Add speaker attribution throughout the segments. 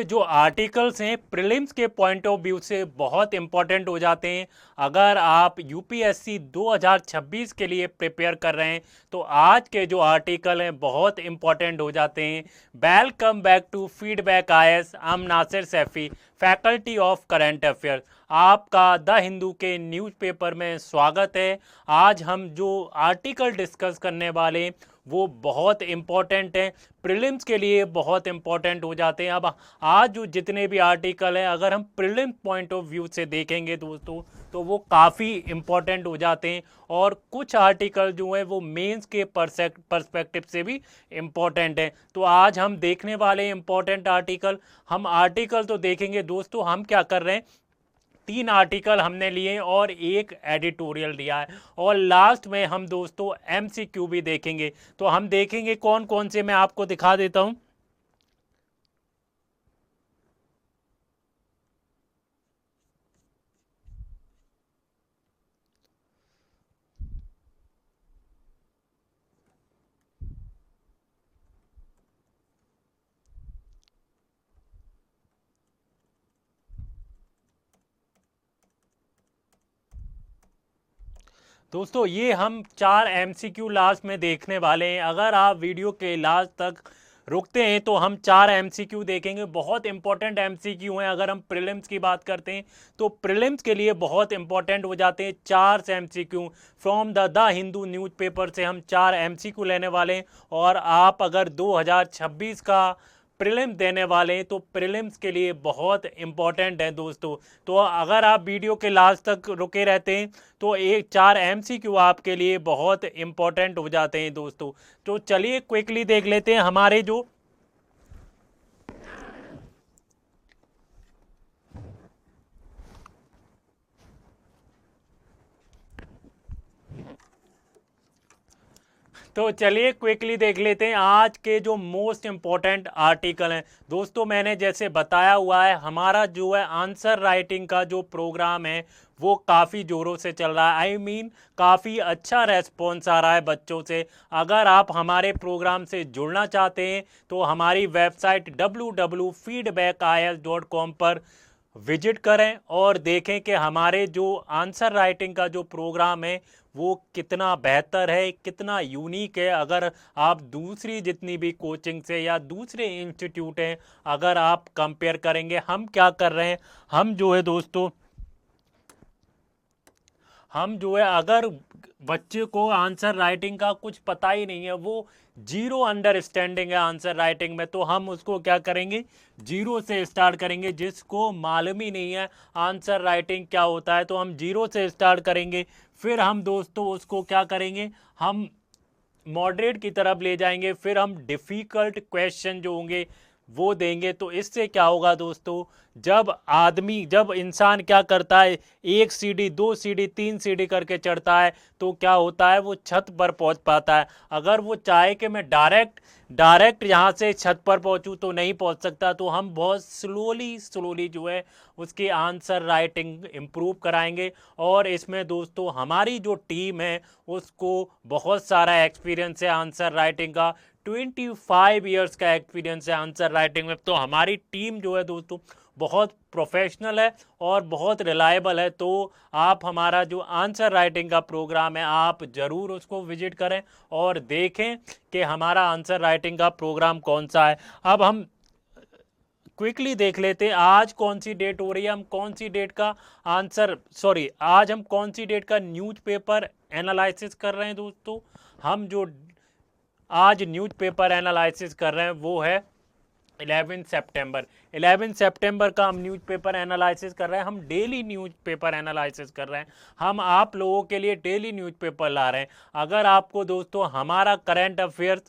Speaker 1: जो आर्टिकल्स हैं प्रीलिम्स के पॉइंट ऑफ व्यू से बहुत इंपॉर्टेंट हो जाते हैं। अगर आप यूपीएससी 2026 के लिए प्रिपेयर कर रहे हैं तो आज के जो आर्टिकल हैं बहुत इंपॉर्टेंट हो जाते हैं। Welcome back to feedback IAS. I am Nasir Saifi, faculty of current affairs. आपका द हिंदू के न्यूज़पेपर में स्वागत है। आज हम जो आर्टिकल डिस्कस करने वाले हैं वो बहुत इम्पॉर्टेंट है, प्रीलिम्स के लिए बहुत इम्पॉर्टेंट हो जाते हैं। अब आज जो जितने भी आर्टिकल हैं अगर हम प्रीलिम्स पॉइंट ऑफ व्यू से देखेंगे दोस्तों तो वो काफ़ी इम्पॉर्टेंट हो जाते हैं, और कुछ आर्टिकल जो हैं वो मेंस के पर्सपेक्टिव से भी इम्पॉर्टेंट है। तो आज हम देखने वाले इम्पॉर्टेंट आर्टिकल, हम आर्टिकल तो देखेंगे दोस्तों। हम क्या कर रहे हैं, 3 आर्टिकल हमने लिए और एक एडिटोरियल दिया है, और लास्ट में हम दोस्तों एमसीक्यू भी देखेंगे। तो हम देखेंगे कौन कौन से, मैं आपको दिखा देता हूं। दोस्तों ये हम 4 एमसीक्यू लास्ट में देखने वाले हैं। अगर आप वीडियो के लास्ट तक रुकते हैं तो हम 4 एमसीक्यू देखेंगे। बहुत इंपॉर्टेंट एमसीक्यू हैं। अगर हम प्रीलिम्स की बात करते हैं तो प्रीलिम्स के लिए बहुत इंपॉर्टेंट हो जाते हैं 4 MCQ. From the Hindu newspaper से हम 4 एमसीक्यू लेने वाले हैं, और आप अगर 2026 का प्रीलिम्स देने वाले हैं तो प्रीलिम्स के लिए बहुत इंपॉर्टेंट है दोस्तों। तो अगर आप वीडियो के लास्ट तक रुके रहते हैं तो एक 4 एमसीक्यू आपके लिए बहुत इंपॉर्टेंट हो जाते हैं दोस्तों। तो चलिए क्विकली देख लेते हैं हमारे जो तो चलिए क्विकली देख लेते हैं आज के जो मोस्ट इम्पॉर्टेंट आर्टिकल हैं दोस्तों। मैंने जैसे बताया हुआ है, हमारा जो है आंसर राइटिंग का जो प्रोग्राम है वो काफ़ी ज़ोरों से चल रहा है। आई मीन काफ़ी अच्छा रेस्पॉन्स आ रहा है बच्चों से। अगर आप हमारे प्रोग्राम से जुड़ना चाहते हैं तो हमारी वेबसाइट www.feedbackies.com पर विजिट करें और देखें कि हमारे जो आंसर राइटिंग का जो प्रोग्राम है वो कितना बेहतर है, कितना यूनिक है। अगर आप दूसरी जितनी भी कोचिंग से या दूसरे इंस्टीट्यूट हैं अगर आप कंपेयर करेंगे, हम क्या कर रहे हैं, हम जो है दोस्तों हम जो है अगर बच्चे को आंसर राइटिंग का कुछ पता ही नहीं है, वो जीरो अंडरस्टैंडिंग है आंसर राइटिंग में, तो हम उसको क्या करेंगे, जीरो से स्टार्ट करेंगे। जिसको मालूम ही नहीं है आंसर राइटिंग क्या होता है तो हम जीरो से स्टार्ट करेंगे। फिर हम दोस्तों उसको क्या करेंगे, हम मॉडरेट की तरफ ले जाएंगे। फिर हम डिफ़िकल्ट क्वेश्चन जो होंगे वो देंगे। तो इससे क्या होगा दोस्तों, जब इंसान क्या करता है, 1 सीढ़ी 2 सीढ़ी 3 सीढ़ी करके चढ़ता है तो क्या होता है, वो छत पर पहुंच पाता है। अगर वो चाहे कि मैं डायरेक्ट यहाँ से छत पर पहुंचूं तो नहीं पहुंच सकता। तो हम बहुत स्लोली जो है उसकी आंसर राइटिंग इम्प्रूव कराएंगे। और इसमें दोस्तों हमारी जो टीम है उसको बहुत सारा एक्सपीरियंस है आंसर राइटिंग का। 25 ईयर्स का एक्सपीरियंस है आंसर राइटिंग में। तो हमारी टीम जो है दोस्तों बहुत प्रोफेशनल है और बहुत रिलायबल है। तो आप हमारा जो आंसर राइटिंग का प्रोग्राम है आप ज़रूर उसको विजिट करें और देखें कि हमारा आंसर राइटिंग का प्रोग्राम कौन सा है। अब हम क्विकली देख लेते हैं आज कौन सी डेट हो रही है, हम कौन सी डेट का आज हम कौन सी डेट का न्यूज़पेपर एनालिसिस कर रहे हैं दोस्तों। हम जो आज न्यूज़पेपर एनालिसिस कर रहे हैं वो है 11 सितंबर का हम न्यूज़पेपर एनालिसिस कर रहे हैं। हम डेली न्यूज़पेपर एनालिसिस कर रहे हैं। हम आप लोगों के लिए डेली न्यूज़पेपर ला रहे हैं। अगर आपको दोस्तों हमारा करंट अफेयर्स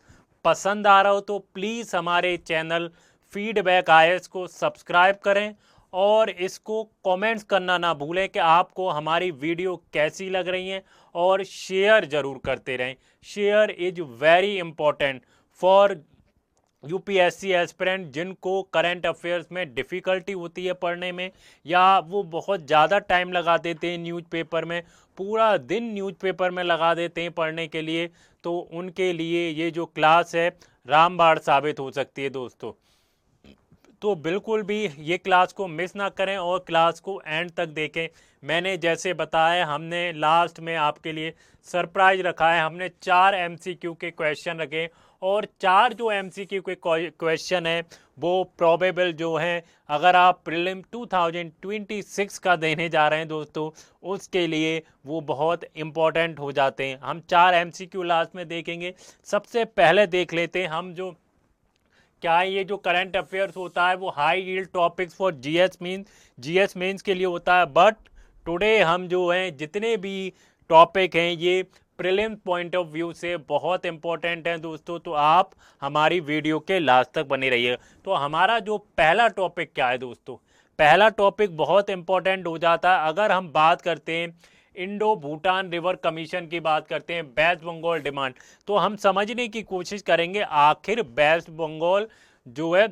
Speaker 1: पसंद आ रहा हो तो प्लीज़ हमारे चैनल फीडबैक आईएएस को सब्सक्राइब करें और इसको कमेंट्स करना ना भूलें कि आपको हमारी वीडियो कैसी लग रही हैं, और शेयर ज़रूर करते रहें। Share is very important for UPSC aspirant जिनको करंट अफेयर्स में डिफ़िकल्टी होती है पढ़ने में, या वो बहुत ज़्यादा टाइम लगा देते हैं न्यूज़पेपर में, पूरा दिन न्यूज़पेपर में लगा देते हैं पढ़ने के लिए। तो उनके लिए ये जो क्लास है रामबाण साबित हो सकती है दोस्तों। तो बिल्कुल भी ये क्लास को मिस ना करें और क्लास को एंड तक देखें। मैंने जैसे बताया, हमने लास्ट में आपके लिए सरप्राइज रखा है। हमने 4 एमसीक्यू के क्वेश्चन रखे और 4 जो एमसीक्यू के क्वेश्चन है वो प्रोबेबल जो हैं, अगर आप प्रीलिम 2026 का देने जा रहे हैं दोस्तों, उसके लिए वो बहुत इम्पोर्टेंट हो जाते हैं। हम 4 एमसीक्यू लास्ट में देखेंगे। सबसे पहले देख लेते हैं हम जो क्या है, ये जो करंट अफेयर्स होता है वो high yield topics for GS mains के लिए होता है। बट टुडे हम जो हैं जितने भी टॉपिक हैं ये प्रीलिम्स पॉइंट ऑफ व्यू से बहुत इंपॉर्टेंट हैं दोस्तों, तो आप हमारी वीडियो के लास्ट तक बने रहिएगा। तो हमारा जो पहला टॉपिक क्या है दोस्तों, पहला टॉपिक बहुत इंपॉर्टेंट हो जाता है। अगर हम बात करते हैं इंडो भूटान रिवर कमीशन की, बात करते हैं वेस्ट बंगाल डिमांड, तो हम समझने की कोशिश करेंगे आखिर वेस्ट बंगाल जो है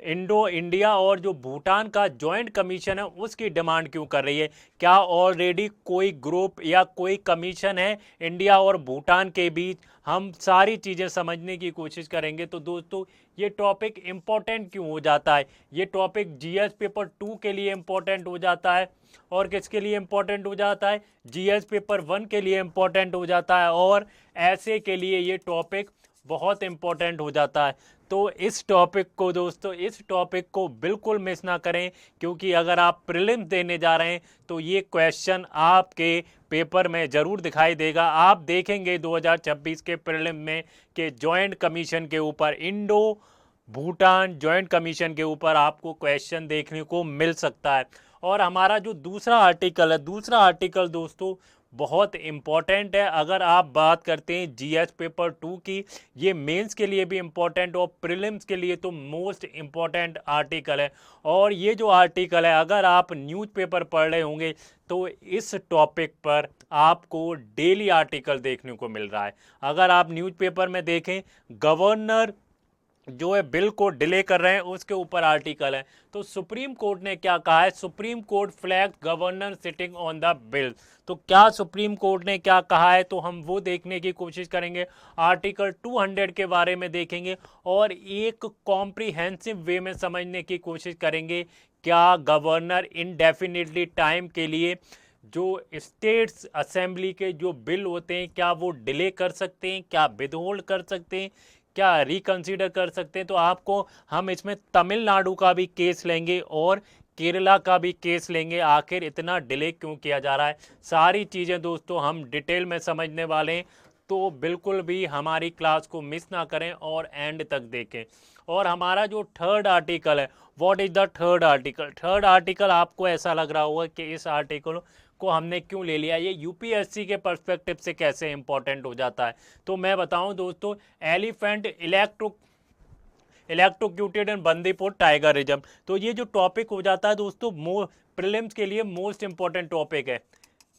Speaker 1: इंडो इंडिया और जो भूटान का जॉइंट कमीशन है उसकी डिमांड क्यों कर रही है। क्या ऑलरेडी कोई ग्रुप या कोई कमीशन है इंडिया और भूटान के बीच, हम सारी चीज़ें समझने की कोशिश करेंगे। तो दोस्तों ये टॉपिक इम्पोर्टेंट क्यों हो जाता है, ये टॉपिक जीएस पेपर 2 के लिए इम्पोर्टेंट हो जाता है और किसके लिए इम्पोर्टेंट हो जाता है, जीएस पेपर 1 के लिए इम्पोर्टेंट हो जाता है और ऐसे के लिए ये टॉपिक बहुत इम्पोर्टेंट हो जाता है। तो इस टॉपिक को दोस्तों, इस टॉपिक को बिल्कुल मिस ना करें, क्योंकि अगर आप प्रीलिम्स देने जा रहे हैं तो ये क्वेश्चन आपके पेपर में ज़रूर दिखाई देगा। आप देखेंगे 2026 के प्रीलिम में कि जॉइंट कमीशन के ऊपर, इंडो भूटान जॉइंट कमीशन के ऊपर आपको क्वेश्चन देखने को मिल सकता है। और हमारा जो दूसरा आर्टिकल है, दूसरा आर्टिकल दोस्तों बहुत इम्पॉर्टेंट है। अगर आप बात करते हैं जीएस पेपर 2 की, ये मेंस के लिए भी इम्पॉर्टेंट और प्रीलिम्स के लिए तो मोस्ट इम्पॉर्टेंट आर्टिकल है। और ये जो आर्टिकल है, अगर आप न्यूज़पेपर पढ़ रहे होंगे तो इस टॉपिक पर आपको डेली आर्टिकल देखने को मिल रहा है। अगर आप न्यूज़पेपर में देखें, गवर्नर जो है बिल को डिले कर रहे हैं उसके ऊपर आर्टिकल है। तो सुप्रीम कोर्ट ने क्या कहा है, supreme court flag governor sitting on the bill. तो क्या सुप्रीम कोर्ट ने क्या कहा है, तो हम वो देखने की कोशिश करेंगे। आर्टिकल 200 के बारे में देखेंगे और एक कॉम्प्रिहेंसिव वे में समझने की कोशिश करेंगे। क्या गवर्नर इनडेफिनिटली टाइम के लिए जो स्टेट्स असेंबली के जो बिल होते हैं क्या वो डिले कर सकते हैं, क्या विदहोल्ड कर सकते हैं, क्या रिकंसीडर कर सकते हैं। तो आपको हम इसमें तमिलनाडु का भी केस लेंगे और केरला का भी केस लेंगे, आखिर इतना डिले क्यों किया जा रहा है। सारी चीज़ें दोस्तों हम डिटेल में समझने वाले हैं, तो बिल्कुल भी हमारी क्लास को मिस ना करें और एंड तक देखें। और हमारा जो थर्ड आर्टिकल है, what is the third article. Third article आपको ऐसा लग रहा होगा कि इस आर्टिकल को हमने क्यों ले लिया, ये यूपीएससी के पर्सपेक्टिव से कैसे इंपॉर्टेंट हो जाता है। तो मैं बताऊं दोस्तों, एलिफेंट इलेक्ट्रोक्यूटेड एंड बंदीपुर टाइगरिज्म, तो ये जो टॉपिक हो जाता है दोस्तों प्रीलिम्स के लिए मोस्ट इंपॉर्टेंट टॉपिक है।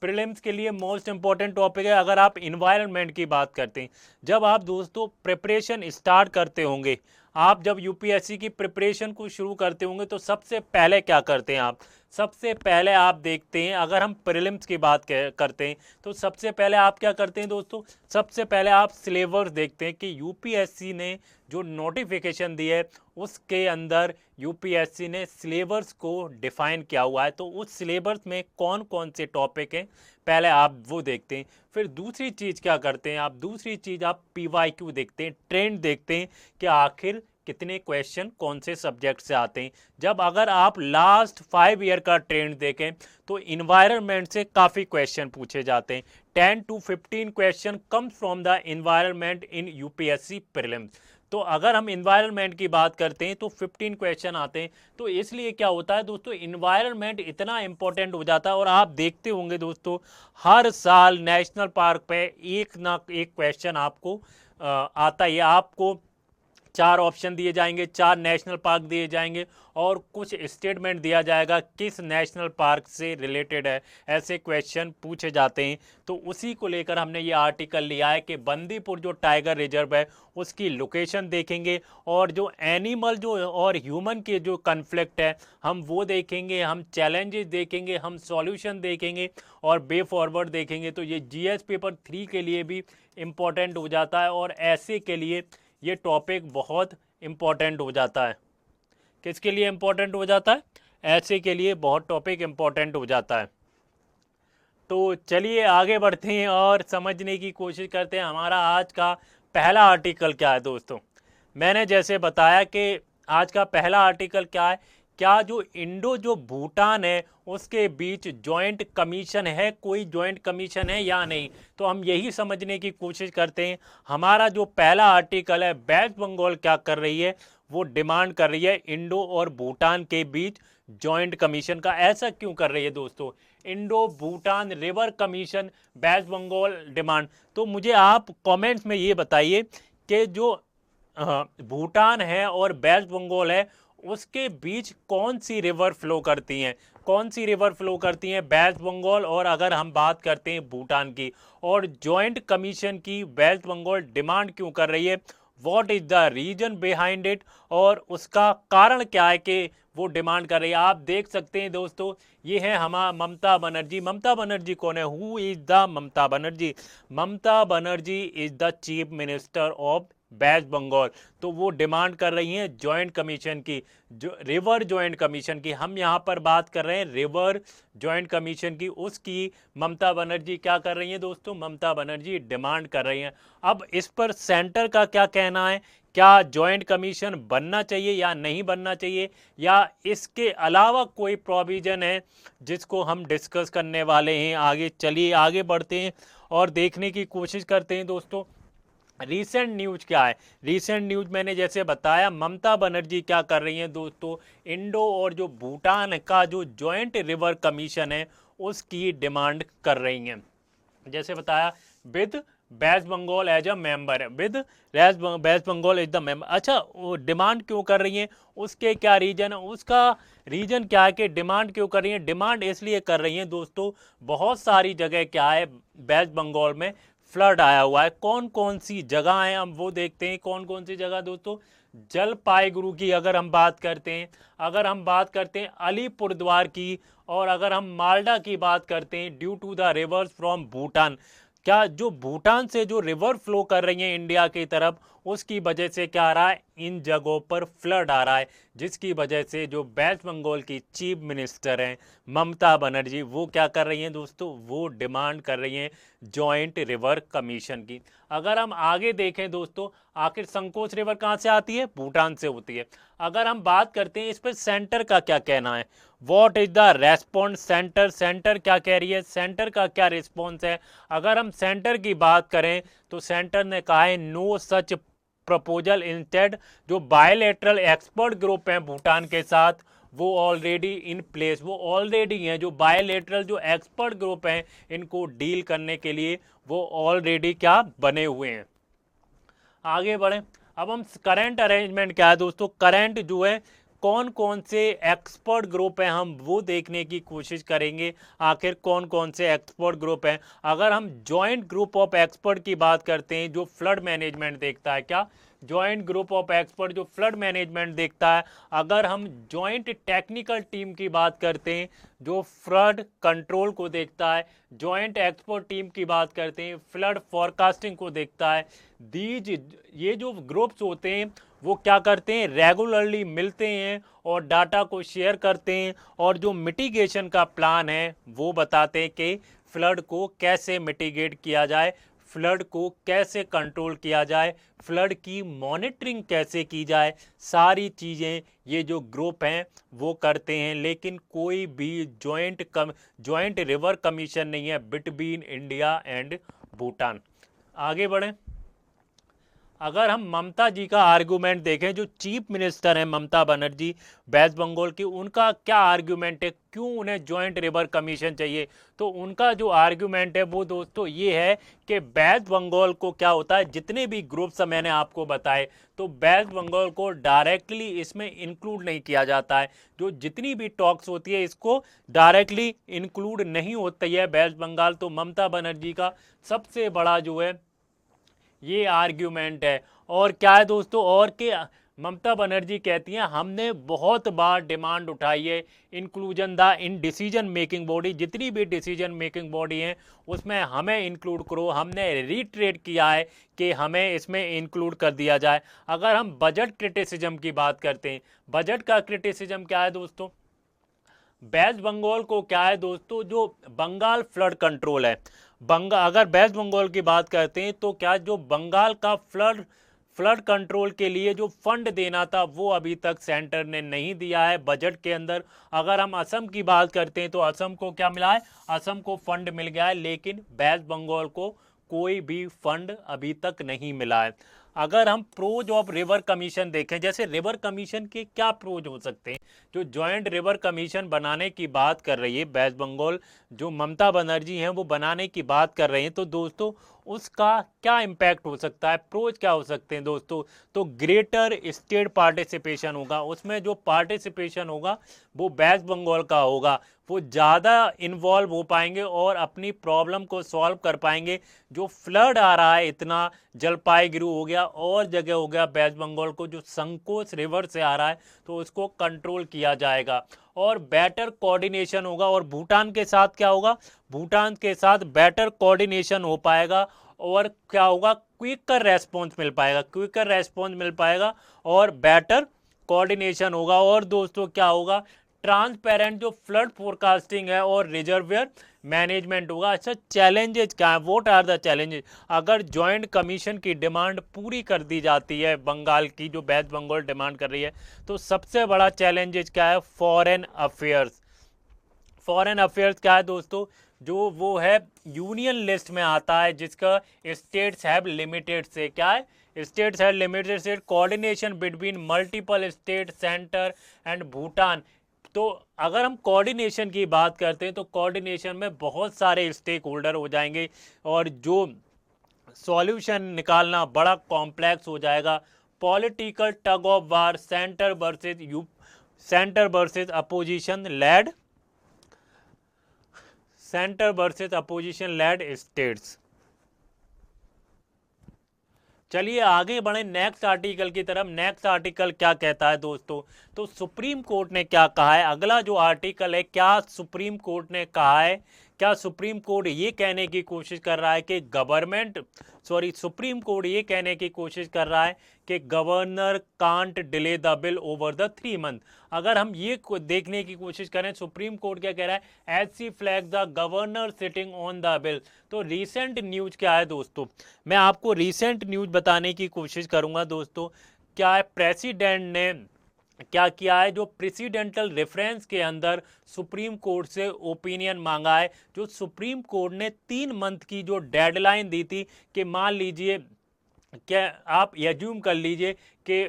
Speaker 1: प्रीलिम्स के लिए मोस्ट इंपॉर्टेंट टॉपिक है। अगर आप इन्वायरमेंट की बात करते हैं, जब आप दोस्तों प्रिपरेशन स्टार्ट करते होंगे, आप जब यूपीएससी की प्रिपरेशन को शुरू करते होंगे तो सबसे पहले क्या करते हैं आप, सबसे पहले आप देखते हैं, अगर हम प्रीलिम्स की बात करते हैं तो सबसे पहले आप क्या करते हैं दोस्तों, सबसे पहले आप सिलेबस देखते हैं कि यूपीएससी ने जो नोटिफिकेशन दी है उसके अंदर यूपीएससी ने सिलेबस को डिफाइन किया हुआ है। तो उस सिलेबस में कौन कौन से टॉपिक हैं पहले आप वो देखते हैं। फिर दूसरी चीज़ क्या करते हैं आप, दूसरी चीज़ आप पीवाईक्यू देखते हैं, ट्रेंड देखते हैं कि आखिर कितने क्वेश्चन कौन से सब्जेक्ट से आते हैं। जब अगर आप लास्ट 5 ईयर का ट्रेंड देखें तो इन्वायरमेंट से काफ़ी क्वेश्चन पूछे जाते हैं। 10 to 15 question comes from the environment in UPSC prelims. तो अगर हम इन्वायरमेंट की बात करते हैं तो 15 क्वेश्चन आते हैं। तो इसलिए क्या होता है दोस्तों, इन्वायरमेंट इतना इंपॉर्टेंट हो जाता है। और आप देखते होंगे दोस्तों, हर साल नेशनल पार्क पे एक ना एक क्वेश्चन आपको आता है। आपको 4 ऑप्शन दिए जाएंगे, 4 नेशनल पार्क दिए जाएंगे और कुछ स्टेटमेंट दिया जाएगा किस नेशनल पार्क से रिलेटेड है, ऐसे क्वेश्चन पूछे जाते हैं। तो उसी को लेकर हमने ये आर्टिकल लिया है कि बंदीपुर जो टाइगर रिजर्व है उसकी लोकेशन देखेंगे और जो एनिमल जो और ह्यूमन के जो कन्फ्लिक्ट है हम वो देखेंगे, हम चैलेंजेस देखेंगे, हम सॉल्यूशन देखेंगे और वे फॉरवर्ड देखेंगे। तो ये जीएस पेपर 3 के लिए भी इम्पोर्टेंट हो जाता है और ऐसे के लिए ये टॉपिक बहुत इम्पॉर्टेंट हो जाता है। किसके लिए इम्पोर्टेंट हो जाता है? ऐसे के लिए बहुत टॉपिक इम्पोर्टेंट हो जाता है। तो चलिए आगे बढ़ते हैं और समझने की कोशिश करते हैं हमारा आज का पहला आर्टिकल क्या है दोस्तों। मैंने जैसे बताया कि आज का पहला आर्टिकल क्या है, क्या जो भूटान है उसके बीच जॉइंट कमीशन है, कोई जॉइंट कमीशन है या नहीं। तो हम यही समझने की कोशिश करते हैं। हमारा जो पहला आर्टिकल है, वेस्ट बंगाल क्या कर रही है, वो डिमांड कर रही है इंडो और भूटान के बीच जॉइंट कमीशन का। ऐसा क्यों कर रही है दोस्तों? Indo Bhutan river commission West Bengal demand. तो मुझे आप कमेंट्स में ये बताइए कि जो भूटान है और वेस्ट बंगाल है उसके बीच कौन सी रिवर फ्लो करती हैं, कौन सी रिवर फ्लो करती हैं वेस्ट बंगाल, और अगर हम बात करते हैं भूटान की, और जॉइंट कमीशन की वेस्ट बंगाल डिमांड क्यों कर रही है, what is the reason behind it, और उसका कारण क्या है कि वो डिमांड कर रही है। आप देख सकते हैं दोस्तों, ये है हमारा ममता बनर्जी। ममता बनर्जी कौन है? Who is the Mamata Banerjee? Mamata Banerjee is the chief minister of West Bengal. तो वो डिमांड कर रही हैं जॉइंट कमीशन की, जो रिवर जॉइंट कमीशन की। हम यहाँ पर बात कर रहे हैं रिवर जॉइंट कमीशन की, उसकी ममता बनर्जी क्या कर रही हैं दोस्तों? ममता बनर्जी डिमांड कर रही हैं। अब इस पर सेंटर का क्या कहना है, क्या जॉइंट कमीशन बनना चाहिए या नहीं बनना चाहिए, या इसके अलावा कोई प्रोविजन है जिसको हम डिस्कस करने वाले हैं आगे। चलिए आगे बढ़ते हैं और देखने की कोशिश करते हैं दोस्तों रीसेंट न्यूज क्या है। रीसेंट न्यूज मैंने जैसे बताया, ममता बनर्जी क्या कर रही हैं दोस्तों, इंडो और जो भूटान का जो जॉइंट रिवर कमीशन है उसकी डिमांड कर रही हैं। जैसे बताया with West Bengal as a member है, with West Bengal is the member. अच्छा, वो डिमांड क्यों कर रही हैं, उसके क्या रीजन है, उसका रीजन क्या है कि डिमांड क्यों कर रही हैं? डिमांड इसलिए कर रही हैं दोस्तों, बहुत सारी जगह क्या है वेस्ट बंगाल में फ्लड आया हुआ है। कौन कौन सी जगह है हम वो देखते हैं। कौन कौन सी जगह दोस्तों? जलपाईगुड़ू की अगर हम बात करते हैं, अगर हम बात करते हैं अलीपुरद्वार की, और अगर हम मालडा की बात करते हैं, due to the rivers from Bhutan, क्या जो भूटान से जो रिवर फ्लो कर रही है इंडिया की तरफ, उसकी वजह से क्या आ रहा है, इन जगहों पर फ्लड आ रहा है, जिसकी वजह से जो वेस्ट बंगाल की चीफ मिनिस्टर हैं ममता बनर्जी, वो क्या कर रही हैं दोस्तों, वो डिमांड कर रही हैं जॉइंट रिवर कमीशन की। अगर हम आगे देखें दोस्तों, आखिर संकोच रिवर कहाँ से आती है? भूटान से होती है। अगर हम बात करते हैं इस पर सेंटर का क्या कहना है, what is the response centre, centre क्या कह रही है, सेंटर का क्या रिस्पॉन्स है। अगर हम सेंटर की बात करें तो सेंटर ने कहा है नो सच प्रपोजल, इंस्टेड जो बायलैटरल एक्सपर्ट ग्रुप हैं भूटान के साथ वो ऑलरेडी इन प्लेस, वो ऑलरेडी हैं, जो बायलैटरल जो एक्सपर्ट ग्रुप हैं इनको डील करने के लिए वो ऑलरेडी क्या बने हुए हैं। आगे बढ़ें, अब हम करंट अरेंजमेंट क्या है दोस्तों, करंट जो है कौन कौन से एक्सपर्ट ग्रुप हैं हम वो देखने की कोशिश करेंगे, आखिर कौन कौन से एक्सपर्ट ग्रुप हैं। अगर हम जॉइंट ग्रुप ऑफ एक्सपर्ट की बात करते हैं जो फ्लड मैनेजमेंट देखता है, क्या जॉइंट ग्रुप ऑफ एक्सपर्ट जो फ्लड मैनेजमेंट देखता है। अगर हम जॉइंट टेक्निकल टीम की बात करते हैं जो फ्लड कंट्रोल को देखता है, जॉइंट एक्सपर्ट टीम की बात करते हैं फ्लड फॉरकास्टिंग को देखता है। दीज ये जो ग्रुप्स होते हैं वो क्या करते हैं, रेगुलरली मिलते हैं और डाटा को शेयर करते हैं, और जो मिटिगेशन का प्लान है वो बताते हैं कि फ्लड को कैसे मिटिगेट किया जाए, फ्लड को कैसे कंट्रोल किया जाए, फ्लड की मॉनिटरिंग कैसे की जाए। सारी चीज़ें ये जो ग्रुप हैं वो करते हैं, लेकिन कोई भी जॉइंट रिवर कमीशन नहीं है बिटवीन इंडिया एंड भूटान। आगे बढ़ें, अगर हम ममता जी का आर्गूमेंट देखें, जो चीफ मिनिस्टर हैं ममता बनर्जी वेस्ट बंगाल की, उनका क्या आर्गूमेंट है, क्यों उन्हें जॉइंट रिवर कमीशन चाहिए। तो उनका जो आर्गूमेंट है वो दोस्तों ये है कि वेस्ट बंगाल को क्या होता है, जितने भी ग्रुप्स मैंने आपको बताए तो वेस्ट बंगाल को डायरेक्टली इसमें इंक्लूड नहीं किया जाता है। जो जितनी भी टॉक्स होती है इसको डायरेक्टली इंक्लूड नहीं होती है वेस्ट बंगाल। तो ममता बनर्जी का सबसे बड़ा जो है ये आर्ग्यूमेंट है। और क्या है दोस्तों, और कि ममता बनर्जी कहती हैं हमने बहुत बार डिमांड उठाई है inclusion the in decision making body, जितनी भी डिसीजन मेकिंग बॉडी हैं उसमें हमें इंक्लूड करो। हमने रीट्रेट किया है कि हमें इसमें इंक्लूड कर दिया जाए। अगर हम बजट क्रिटिसिज्म की बात करते हैं, बजट का क्रिटिसिज्म क्या है दोस्तों, वेस्ट बंगाल को क्या है दोस्तों, जो बंगाल फ्लड कंट्रोल है, अगर वेस्ट बंगाल की बात करते हैं तो क्या जो बंगाल का फ्लड कंट्रोल के लिए जो फंड देना था वो अभी तक सेंटर ने नहीं दिया है बजट के अंदर। अगर हम असम की बात करते हैं तो असम को क्या मिला है, असम को फंड मिल गया है, लेकिन वेस्ट बंगाल को कोई भी फंड अभी तक नहीं मिला है। अगर हम प्रोज ऑफ रिवर कमीशन देखें, जैसे रिवर कमीशन के क्या प्रोज हो सकते हैं, जो जॉइंट रिवर कमीशन बनाने की बात कर रही है वेस्ट बंगाल, जो ममता बनर्जी हैं वो बनाने की बात कर रहे हैं, तो दोस्तों उसका क्या इम्पैक्ट हो सकता है, प्रोज क्या हो सकते हैं दोस्तों। तो ग्रेटर स्टेट पार्टिसिपेशन होगा, उसमें जो पार्टिसिपेशन होगा वो वेस्ट बंगाल का होगा, वो ज़्यादा इन्वॉल्व हो पाएंगे और अपनी प्रॉब्लम को सॉल्व कर पाएंगे। जो फ्लड आ रहा है इतना, जलपाईगुड़ी हो गया और जगह हो गया वेस्ट बंगाल को, जो संकोच रिवर से आ रहा है तो उसको कंट्रोल किया जाएगा और बेटर कोऑर्डिनेशन होगा। और भूटान के साथ क्या होगा, भूटान के साथ बेटर कोऑर्डिनेशन हो पाएगा और क्या होगा, क्विकर रेस्पॉन्स मिल पाएगा, क्विकर रेस्पॉन्स मिल पाएगा और बेटर कोऑर्डिनेशन होगा। और दोस्तों क्या होगा, ट्रांसपेरेंट जो फ्लड फोरकास्टिंग है और रिजर्वियर मैनेजमेंट होगा। अच्छा, चैलेंजेस क्या है, व्हाट आर द चैलेंजेस, अगर जॉइंट कमीशन की डिमांड पूरी कर दी जाती है बंगाल की, जो वेस्ट बंगाल डिमांड कर रही है, तो सबसे बड़ा चैलेंजेस क्या है, फॉरेन अफेयर्स। फॉरेन अफेयर्स क्या है दोस्तों, जो वो है यूनियन लिस्ट में आता है जिसका स्टेट्स हैव लिमिटेड से, क्या है, स्टेट्स हैव लिमिटेड से, coordination between multiple state, centre and Bhutan. तो अगर हम कोऑर्डिनेशन की बात करते हैं तो कोऑर्डिनेशन में बहुत सारे स्टेक होल्डर हो जाएंगे और जो सॉल्यूशन निकालना बड़ा कॉम्प्लेक्स हो जाएगा। Political tug of war, centre versus opposition led states. चलिए आगे बढ़े नेक्स्ट आर्टिकल की तरफ। नेक्स्ट आर्टिकल क्या कहता है दोस्तों, तो सुप्रीम कोर्ट ने क्या कहा है, अगला जो आर्टिकल है, क्या सुप्रीम कोर्ट ने कहा है, क्या सुप्रीम कोर्ट ये कहने की कोशिश कर रहा है कि सुप्रीम कोर्ट ये कहने की कोशिश कर रहा है कि governor can't delay the bill over the 3 month. अगर हम ये देखने की कोशिश करें सुप्रीम कोर्ट क्या कह रहा है, as C flag the governor sitting on the bill. तो रीसेंट न्यूज क्या है दोस्तों, मैं आपको रीसेंट न्यूज बताने की कोशिश करूंगा दोस्तों। क्या है, प्रेसिडेंट ने क्या किया है, जो प्रेसिडेंटल रेफरेंस के अंदर सुप्रीम कोर्ट से ओपिनियन मांगा है। जो सुप्रीम कोर्ट ने 3 मंथ की जो डेडलाइन दी थी कि मान लीजिए, क्या आप एज्यूम कर लीजिए कि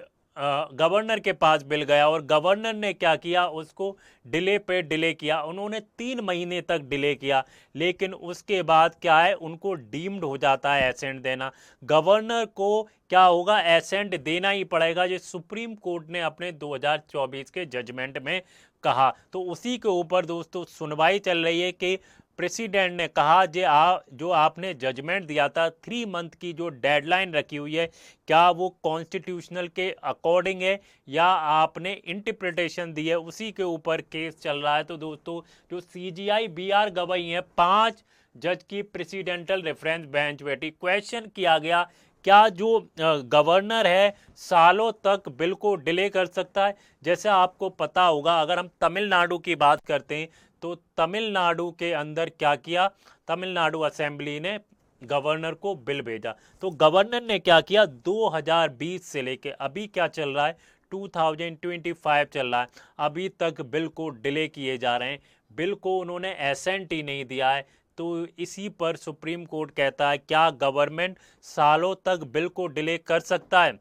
Speaker 1: गवर्नर के पास बिल गया और गवर्नर ने क्या किया, उसको डिले पे डिले किया, उन्होंने 3 महीने तक डिले किया, लेकिन उसके बाद क्या है, उनको डीम्ड हो जाता है एसेंट देना। गवर्नर को क्या होगा, एसेंट देना ही पड़ेगा, जो सुप्रीम कोर्ट ने अपने 2024 के जजमेंट में कहा। तो उसी के ऊपर दोस्तों सुनवाई चल रही है कि प्रेसिडेंट ने कहा जो आपने जजमेंट दिया था 3 मंथ की जो डेडलाइन रखी हुई है, क्या वो कॉन्स्टिट्यूशनल के अकॉर्डिंग है या आपने इंटरप्रिटेशन दी है, उसी के ऊपर केस चल रहा है। तो दोस्तों जो CJI BR गवाई है, 5 जज की प्रेसिडेंटल रेफरेंस बेंच बैठी, क्वेश्चन किया गया क्या जो गवर्नर है सालों तक बिल को डिले कर सकता है। जैसे आपको पता होगा, अगर हम तमिलनाडु की बात करते हैं तो तमिलनाडु के अंदर क्या किया, तमिलनाडु असेंबली ने गवर्नर को बिल भेजा, तो गवर्नर ने क्या किया, 2020 से लेके अभी क्या चल रहा है, 2025 चल रहा है, अभी तक बिल को डिले किए जा रहे हैं, बिल को उन्होंने एसेंट ही नहीं दिया है। तो इसी पर सुप्रीम कोर्ट कहता है क्या गवर्नमेंट सालों तक बिल को डिले कर सकता है।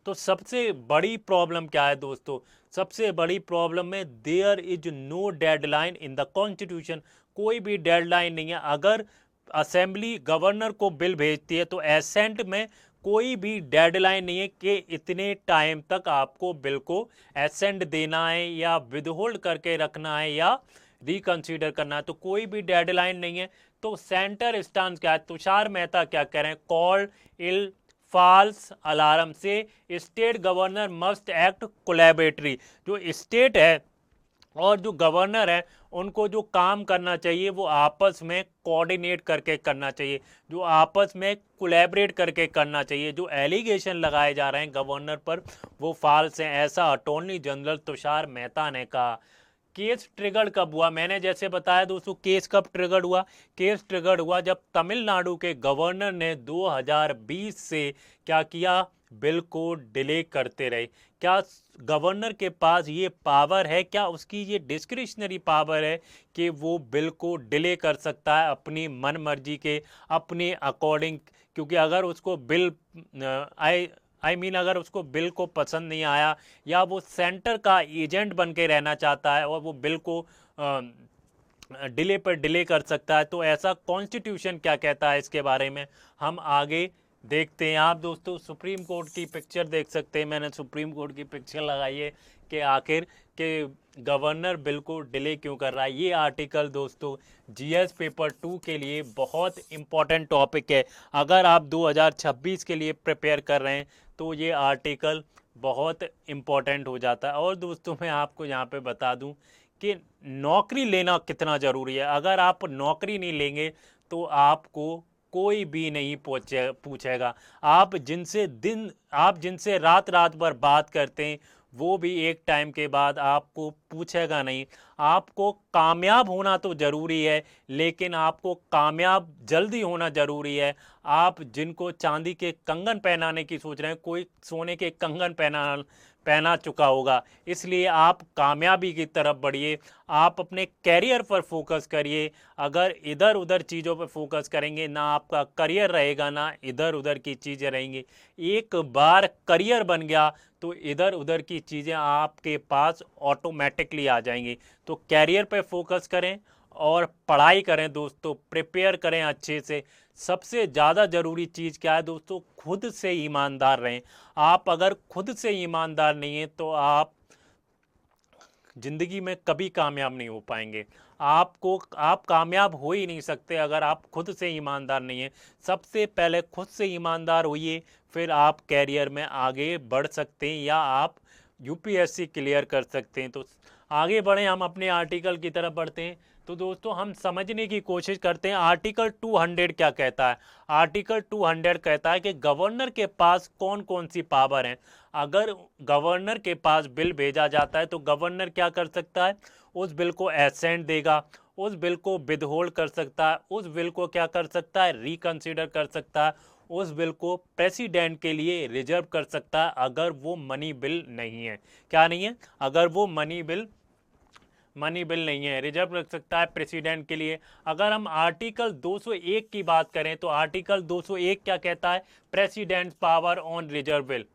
Speaker 1: तो सबसे बड़ी प्रॉब्लम क्या है दोस्तों, सबसे बड़ी प्रॉब्लम में there is no deadline in the constitution, कोई भी डेडलाइन नहीं है। अगर असेंबली गवर्नर को बिल भेजती है तो एसेंट में कोई भी डेडलाइन नहीं है कि इतने टाइम तक आपको बिल को एसेंट देना है या विदहोल्ड करके रखना है या रिकंसीडर करना है, तो कोई भी डेडलाइन नहीं है। तो सेंटर स्टांस क्या है, तुषार मेहता क्या कह रहे हैं, कॉल इल फॉल्स अलार्म से state governor must act collaboratory. जो स्टेट है और जो गवर्नर है उनको जो काम करना चाहिए वो आपस में कोऑर्डिनेट करके करना चाहिए, जो आपस में कोलैबोरेट करके करना चाहिए। जो एलिगेशन लगाए जा रहे हैं गवर्नर पर वो फॉल्स हैं, ऐसा अटॉर्नी जनरल तुषार मेहता ने कहा। केस ट्रिगर्ड कब हुआ? मैंने जैसे बताया दोस्तों, केस कब ट्रिगर्ड हुआ? केस ट्रिगर्ड हुआ जब तमिलनाडु के गवर्नर ने 2020 से क्या किया? बिल को डिले करते रहे। क्या गवर्नर के पास ये पावर है, क्या उसकी ये डिस्क्रिशनरी पावर है कि वो बिल को डिले कर सकता है अपनी मन मर्जी के, अपने अकॉर्डिंग? क्योंकि अगर उसको बिल अगर उसको बिल को पसंद नहीं आया या वो सेंटर का एजेंट बन के रहना चाहता है और वो बिल को डिले पर डिले कर सकता है, तो ऐसा कॉन्स्टिट्यूशन क्या कहता है इसके बारे में हम आगे देखते हैं। आप दोस्तों सुप्रीम कोर्ट की पिक्चर देख सकते हैं, मैंने सुप्रीम कोर्ट की पिक्चर लगाई है कि आखिर के गवर्नर बिल को डिले क्यों कर रहा है। ये आर्टिकल दोस्तों जीएस पेपर 2 के लिए बहुत इंपॉर्टेंट टॉपिक है। अगर आप 2026 के लिए प्रिपेयर कर रहे हैं तो ये आर्टिकल बहुत इम्पॉर्टेंट हो जाता है। और दोस्तों मैं आपको यहाँ पे बता दूँ कि नौकरी लेना कितना ज़रूरी है। अगर आप नौकरी नहीं लेंगे तो आपको कोई भी नहीं पूछेगा। आप जिनसे रात रात भर बात करते हैं वो भी एक टाइम के बाद आपको पूछेगा नहीं। आपको कामयाब होना तो ज़रूरी है, लेकिन आपको कामयाब जल्दी होना ज़रूरी है। आप जिनको चांदी के कंगन पहनाने की सोच रहे हैं, कोई सोने के कंगन पहना चुका होगा। इसलिए आप कामयाबी की तरफ बढ़िए, आप अपने कैरियर पर फोकस करिए। अगर इधर उधर चीज़ों पर फोकस करेंगे ना आपका करियर रहेगा ना इधर उधर की चीज़ें रहेंगी। एक बार करियर बन गया तो इधर उधर की चीज़ें आपके पास ऑटोमेटिकली आ जाएंगी। तो कैरियर पे फोकस करें और पढ़ाई करें दोस्तों, प्रिपेयर करें अच्छे से। सबसे ज़्यादा ज़रूरी चीज़ क्या है दोस्तों? खुद से ईमानदार रहें। आप अगर खुद से ईमानदार नहीं हैं तो आप ज़िंदगी में कभी कामयाब नहीं हो पाएंगे। आप कामयाब हो ही नहीं सकते अगर आप खुद से ईमानदार नहीं हैं। सबसे पहले खुद से ईमानदार होइए, फिर आप कैरियर में आगे बढ़ सकते हैं या आप यूपीएससी क्लियर कर सकते हैं। तो आगे बढ़ें, हम अपने आर्टिकल की तरफ बढ़ते हैं। तो दोस्तों हम समझने की कोशिश करते हैं आर्टिकल 200 क्या कहता है। आर्टिकल 200 कहता है कि गवर्नर के पास कौन कौन सी पावर हैं। अगर गवर्नर के पास बिल भेजा जाता है तो गवर्नर क्या कर सकता है? उस बिल को एसेंट देगा, उस बिल को विदहोल्ड कर सकता है, उस बिल को क्या कर सकता है? रिकंसिडर कर सकता है, उस बिल को प्रेसिडेंट के लिए रिजर्व कर सकता है अगर वो मनी बिल नहीं है। क्या नहीं है? अगर वो मनी बिल नहीं है, रिजर्व रख सकता है प्रेसिडेंट के लिए। अगर हम आर्टिकल 201 की बात करें तो आर्टिकल 201 क्या कहता है? President power on reserve bill.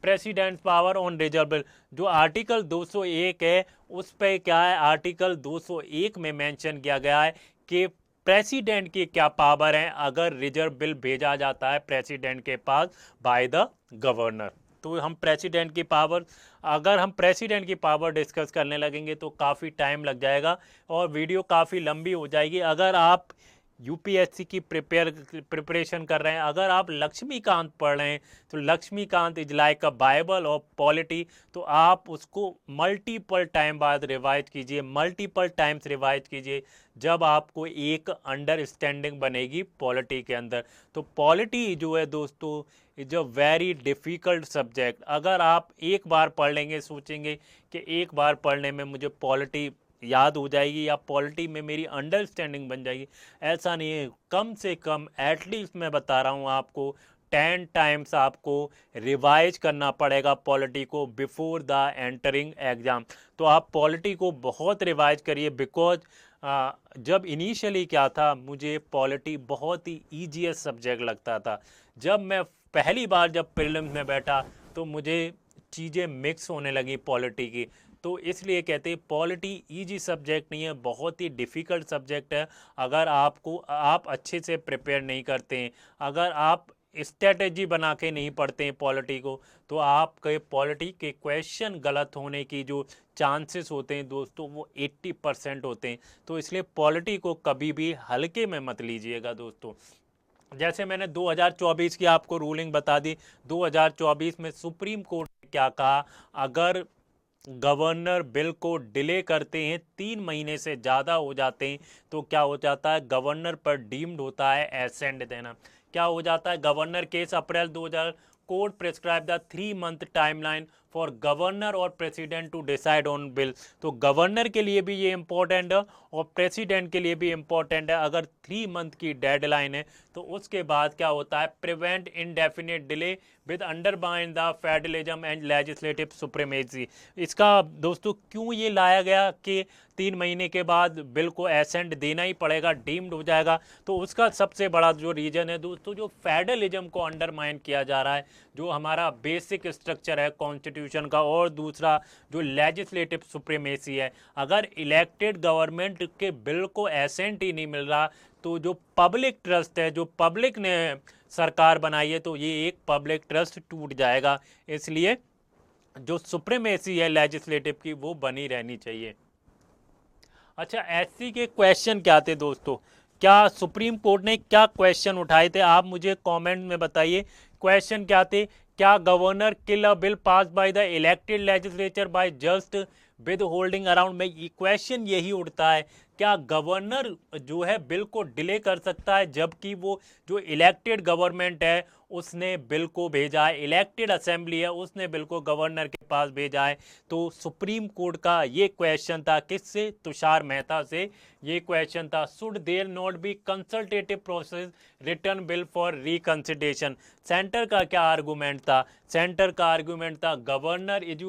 Speaker 1: President power on reserve bill जो आर्टिकल 201 है उस पे क्या है? आर्टिकल 201 में मेंशन किया गया है कि प्रेसिडेंट की क्या पावर है अगर रिजर्व बिल भेजा जाता है प्रेसिडेंट के पास बाय द गवर्नर। तो हम प्रेसिडेंट की पावर, अगर हम प्रेसिडेंट की पावर डिस्कस करने लगेंगे तो काफ़ी टाइम लग जाएगा और वीडियो काफ़ी लंबी हो जाएगी। अगर आप यूपीएससी की प्रिपरेशन कर रहे हैं, अगर आप लक्ष्मीकांत पढ़ रहे हैं तो Laxmikant is like a bible of polity, तो आप उसको मल्टीपल टाइम बाद रिवाइज कीजिए, मल्टीपल टाइम्स रिवाइज कीजिए, जब आपको एक अंडरस्टैंडिंग बनेगी पॉलिटी के अंदर। तो पॉलिटी जो है दोस्तों is a very difficult subject. अगर आप एक बार पढ़ लेंगे, सोचेंगे कि एक बार पढ़ने में मुझे पॉलिटी याद हो जाएगी या पॉलिटी में मेरी अंडरस्टैंडिंग बन जाएगी, ऐसा नहीं है। कम से कम एटलीस्ट मैं बता रहा हूँ आपको 10 टाइम्स आपको रिवाइज करना पड़ेगा पॉलिटी को बिफोर द एंटरिंग एग्ज़ाम। तो आप पॉलिटी को बहुत रिवाइज करिए, बिकॉज जब इनिशियली क्या था, मुझे पॉलिटी बहुत ही ईजीएस्ट सब्जेक्ट लगता था। जब मैं पहली बार जब प्रीलिम्स में बैठा तो मुझे चीज़ें मिक्स होने लगी पॉलिटी की। तो इसलिए कहते हैं पॉलिटी इजी सब्जेक्ट नहीं है, बहुत ही डिफ़िकल्ट सब्जेक्ट है। अगर आप अच्छे से प्रिपेयर नहीं करते हैं, अगर आप स्ट्रेटेजी बना के नहीं पढ़ते हैं पॉलिटी को, तो आपके पॉलिटी के क्वेश्चन गलत होने की जो चांसेस होते हैं दोस्तों वो 80% होते हैं। तो इसलिए पॉलिटी को कभी भी हल्के में मत लीजिएगा दोस्तों। जैसे मैंने 2024 की आपको रूलिंग बता दी, 2024 में सुप्रीम कोर्ट ने क्या कहा, अगर गवर्नर बिल को डिले करते हैं, 3 महीने से ज़्यादा हो जाते हैं, तो क्या हो जाता है, गवर्नर पर डीम्ड होता है एसेंट देना। क्या हो जाता है, governor case April 2000, court prescribe the 3 month timeline for governor और president to decide on bill. तो गवर्नर के लिए भी ये इंपॉर्टेंट है और प्रेसिडेंट के लिए भी इंपॉर्टेंट है। अगर 3 मंथ की डेडलाइन है तो उसके बाद क्या होता है, prevent indefinite delay with undermine the federalism and legislative supremacy. इसका दोस्तों क्यों ये लाया गया कि 3 महीने के बाद बिल को एसेंट देना ही पड़ेगा, डीम्ड हो जाएगा, तो उसका सबसे बड़ा जो रीजन है दोस्तों, जो फेडरलिज्म को अंडरमाइन किया जा रहा है, जो हमारा बेसिक स्ट्रक्चर है कॉन्स्टिट्यूशन का, और दूसरा जो लेजिस्लेटिव सुप्रीमेसी है। अगर इलेक्टेड गवर्नमेंट के बिल को एसेंट ही नहीं मिल रहा, तो जो पब्लिक ट्रस्ट है, जो पब्लिक ने सरकार बनाई है, तो ये एक पब्लिक ट्रस्ट टूट जाएगा। इसलिए जो सुप्रीमेसी है लेजिस्लेटिव की, वो बनी रहनी चाहिए। अच्छा, एससी के क्वेश्चन क्या थे दोस्तों, क्या सुप्रीम कोर्ट ने क्या क्वेश्चन उठाए थे, आप मुझे कमेंट में बताइए। क्वेश्चन क्या थे, क्या governor kill a bill pass by the elected legislature by just with holding around में, क्वेश्चन यही उठता है, क्या गवर्नर जो है बिल को डिले कर सकता है, जबकि वो जो इलेक्टेड गवर्नमेंट है उसने बिल को भेजा है, इलेक्टेड असेंबली है उसने बिल को गवर्नर के पास भेजा है। तो सुप्रीम कोर्ट का ये क्वेश्चन था, किससे, तुषार मेहता से ये क्वेश्चन था, should there not be consultative process return bill for reconsideration. Centre का क्या आर्गूमेंट था, सेंटर का आर्गूमेंट था governor is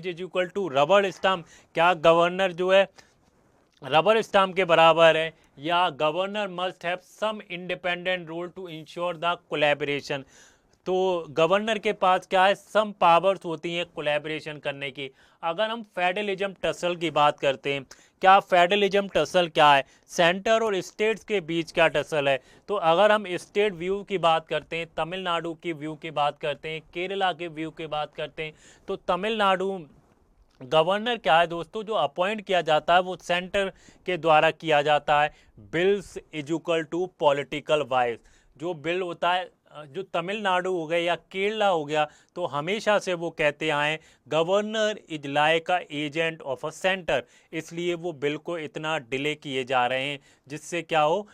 Speaker 1: equal to rubber stamp. क्या गवर्नर जो है रबर स्टाम्प के बराबर है, या governor must have some independent role to ensure the collaboration. तो गवर्नर के पास क्या है, सम पावर्स होती हैं कोलैबोरेशन करने की। अगर हम फेडरलिज्म टसल की बात करते हैं, क्या फेडरलिज्म टसल क्या है, सेंटर और स्टेट्स के बीच क्या टसल है। तो अगर हम स्टेट व्यू की बात करते हैं, तमिलनाडु की व्यू की बात करते हैं, केरला के व्यू की बात करते हैं, तो तमिलनाडु गवर्नर क्या है दोस्तों, जो अपॉइंट किया जाता है वो सेंटर के द्वारा किया जाता है। Bills is equal to political wise, जो बिल होता है, जो तमिलनाडु हो गया या केरला हो गया, तो हमेशा से वो कहते आए governor is like a agent of a centre, इसलिए वो बिल को इतना डिले किए जा रहे हैं, जिससे क्या हो,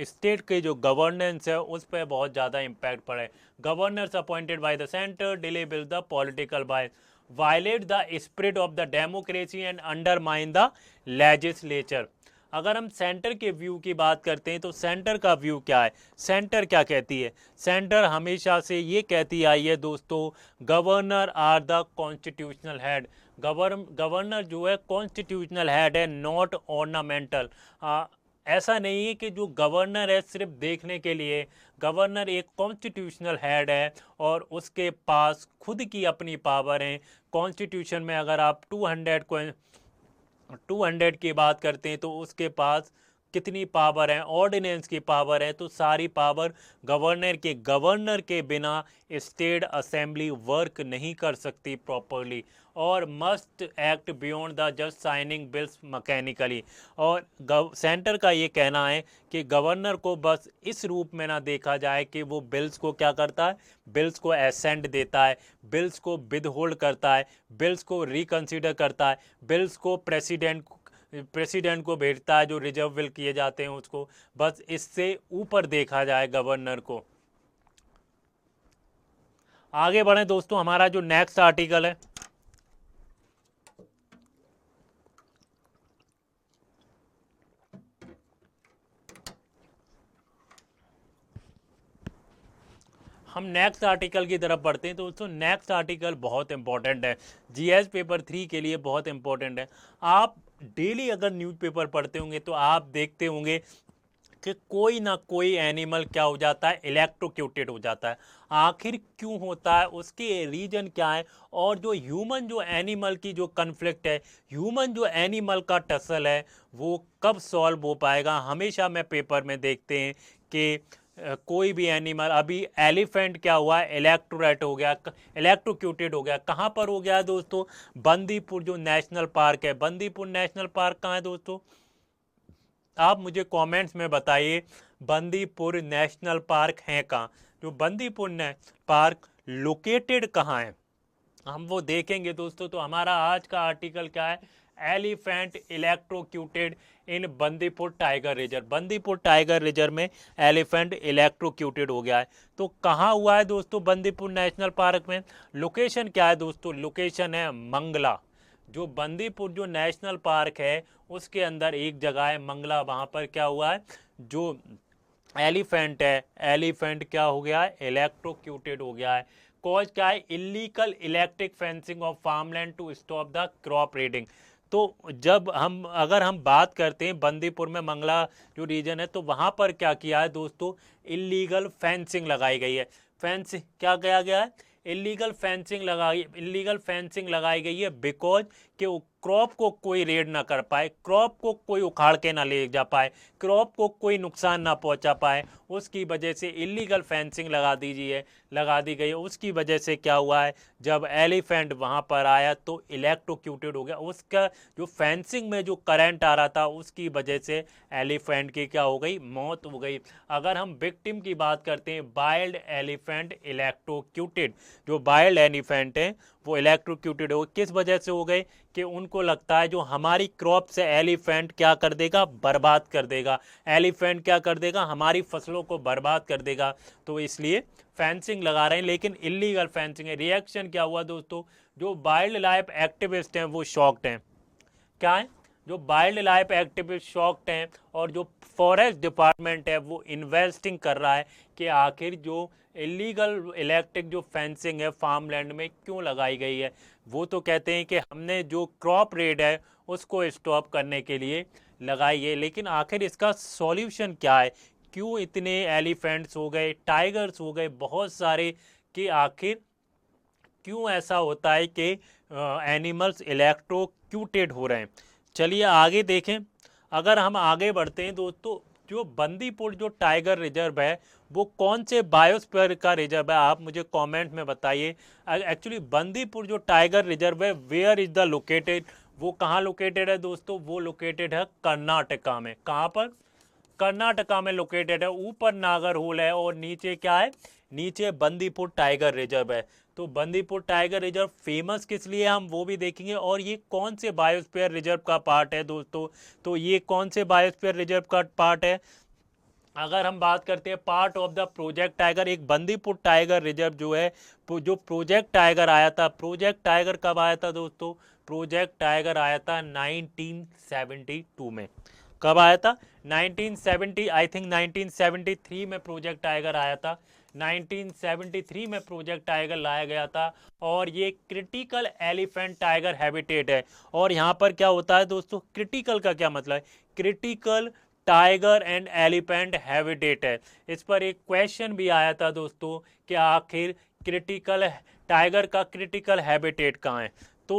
Speaker 1: स्टेट के जो गवर्नेंस है उस पर बहुत ज़्यादा इम्पैक्ट पड़े। Governors appointed by the centre, delay bill the political by, violate the spirit of the democracy and undermine the legislature। अगर हम सेंटर के व्यू की बात करते हैं तो सेंटर का व्यू क्या है, सेंटर क्या कहती है, सेंटर हमेशा से ये कहती आई है दोस्तों, governor are the constitutional head. Governor जो है कॉन्स्टिट्यूशनल हेड है, नॉट ऑर्नामेंटल। ऐसा नहीं है कि जो गवर्नर है सिर्फ देखने के लिए, गवर्नर एक कॉन्स्टिट्यूशनल हेड है और उसके पास खुद की अपनी पावर है। कॉन्स्टिट्यूशन में अगर आप 200 की बात करते हैं तो उसके पास कितनी पावर है, ऑर्डिनेंस की पावर है, तो सारी पावर गवर्नर के बिना स्टेट असेंबली वर्क नहीं कर सकती प्रॉपरली, और must act beyond the just signing bills mechanically. और सेंटर का ये कहना है कि गवर्नर को बस इस रूप में ना देखा जाए कि वो बिल्स को क्या करता है, बिल्स को एसेंट देता है, बिल्स को विदहोल्ड करता है, बिल्स को रिकंसिडर करता है, बिल्स को प्रेसिडेंट को भेजता है, जो रिजर्व बिल किए जाते हैं उसको, बस इससे ऊपर देखा जाए गवर्नर को। आगे बढ़े दोस्तों, हमारा जो नेक्स्ट आर्टिकल है, हम नेक्स्ट आर्टिकल की तरफ बढ़ते हैं। तो दोस्तों नेक्स्ट आर्टिकल बहुत इंपॉर्टेंट है, जीएस पेपर 3 के लिए बहुत इंपॉर्टेंट है। आप डेली अगर न्यूज़पेपर पढ़ते होंगे तो आप देखते होंगे कि कोई ना कोई एनिमल क्या हो जाता है, इलेक्ट्रोक्यूटेड हो जाता है। आखिर क्यों होता है, उसके रीजन क्या है, और जो ह्यूमन जो एनिमल की जो कन्फ्लिक्ट है, ह्यूमन जो एनिमल का टसल है, वो कब सॉल्व हो पाएगा। हमेशा मैं पेपर में देखते हैं कि कोई भी एनिमल, अभी एलिफेंट क्या हुआ, इलेक्ट्रोरेट हो गया, इलेक्ट्रोक्यूटेड हो गया। कहाँ पर हो गया दोस्तों, बंदीपुर जो नेशनल पार्क है, बंदीपुर नेशनल पार्क कहाँ है दोस्तों, आप मुझे कमेंट्स में बताइए। बंदीपुर नेशनल पार्क है कहाँ, जो बंदीपुर नेशनल पार्क लोकेटेड कहाँ है, हम वो देखेंगे दोस्तों। तो हमारा आज का आर्टिकल क्या है, elephant electrocuted in Bandipur tiger reserve. Bandipur tiger reserve में एलिफेंट इलेक्ट्रोक्यूटेड हो गया है। तो कहाँ हुआ है दोस्तों बंदीपुर नेशनल पार्क में, लोकेशन क्या है दोस्तों, लोकेशन है मंगला। जो बंदीपुर जो नेशनल पार्क है उसके अंदर एक जगह है मंगला, वहाँ पर क्या हुआ है, जो एलिफेंट है, एलिफेंट क्या हो गया है, इलेक्ट्रोक्यूटेड हो गया है। कॉज क्या है, illegal electric fencing of farmland to stop the crop raiding. तो जब हम अगर हम बात करते हैं बंदीपुर में मंगला जो रीजन है, तो वहाँ पर क्या किया है दोस्तों, इलीगल फेंसिंग लगाई गई है। फेंस क्या किया गया है, इलीगल फेंसिंग लगाई गई है बिकॉज कि क्रॉप को कोई रेड ना कर पाए, क्रॉप को कोई उखाड़ के ना ले जा पाए, क्रॉप को कोई नुकसान ना पहुंचा पाए, उसकी वजह से इलीगल फेंसिंग लगा दी गई है। उसकी वजह से क्या हुआ है, जब एलिफेंट वहां पर आया तो इलेक्ट्रोक्यूटेड हो गया, उसका जो फेंसिंग में जो करंट आ रहा था उसकी वजह से एलिफेंट की क्या हो गई, मौत हो गई। अगर हम विक्टिम की बात करते हैं, वाइल्ड एलिफेंट इलेक्ट्रोक्यूटेड, जो वाइल्ड एलिफेंट है वो इलेक्ट्रोक्यूटेड हो, किस वजह से हो गए, कि उनको लगता है जो हमारी क्रॉप से एलिफेंट क्या कर देगा, बर्बाद कर देगा, एलिफेंट क्या कर देगा, हमारी फसलों को बर्बाद कर देगा, तो इसलिए फेंसिंग लगा रहे हैं, लेकिन इलीगल फेंसिंग है। रिएक्शन क्या हुआ दोस्तों, जो वाइल्ड लाइफ एक्टिविस्ट हैं वो शॉक्ड हैं। क्या है, जो वाइल्ड लाइफ एक्टिविस्ट शॉक्ड हैं, और जो फॉरेस्ट डिपार्टमेंट है वो इन्वेस्टिंग कर रहा है कि आखिर जो इलीगल इलेक्ट्रिक जो फेंसिंग है फार्मलैंड में क्यों लगाई गई है। वो तो कहते हैं कि हमने जो क्रॉप रेड है उसको स्टॉप करने के लिए लगाई है, लेकिन आखिर इसका सॉल्यूशन क्या है, क्यों इतने एलिफेंट्स हो गए, टाइगर्स हो गए बहुत सारे, कि आखिर क्यों ऐसा होता है कि एनिमल्स इलेक्ट्रोक्यूटेड हो रहे हैं। चलिए आगे देखें। अगर हम आगे बढ़ते हैं दोस्तों, जो बंदीपुर जो टाइगर रिजर्व है वो कौन से बायोस्फीयर का रिजर्व है, आप मुझे कमेंट में बताइए। एक्चुअली बंदीपुर जो टाइगर रिजर्व है, वेयर इज द लोकेटेड, वो कहाँ लोकेटेड है दोस्तों, वो लोकेटेड है कर्नाटका में। कहाँ पर, कर्नाटका में लोकेटेड है। ऊपर नागरहोल है और नीचे क्या है, नीचे बंदीपुर टाइगर रिजर्व है। तो बंदीपुर टाइगर रिजर्व फेमस किस लिए हम वो भी देखेंगे, और ये कौन से बायोस्फीयर रिजर्व का पार्ट है दोस्तों, तो ये कौन से बायोस्फीयर रिजर्व का पार्ट है। अगर हम बात करते हैं part of the project tiger, एक बंदीपुर टाइगर रिजर्व जो है, जो प्रोजेक्ट टाइगर आया था, प्रोजेक्ट टाइगर कब आया था दोस्तों, प्रोजेक्ट टाइगर आया था 1972 में। कब आया था, 1970, आई थिंक 1973 में प्रोजेक्ट टाइगर आया था, 1973 में प्रोजेक्ट टाइगर लाया गया था। और ये क्रिटिकल एलिफेंट टाइगर हैबिटेट है। और यहाँ पर क्या होता है दोस्तों, क्रिटिकल का क्या मतलब है, critical tiger and elephant habitat है। इस पर एक क्वेश्चन भी आया था दोस्तों कि आखिर क्रिटिकल टाइगर का क्रिटिकल हैबिटेट कहाँ है। तो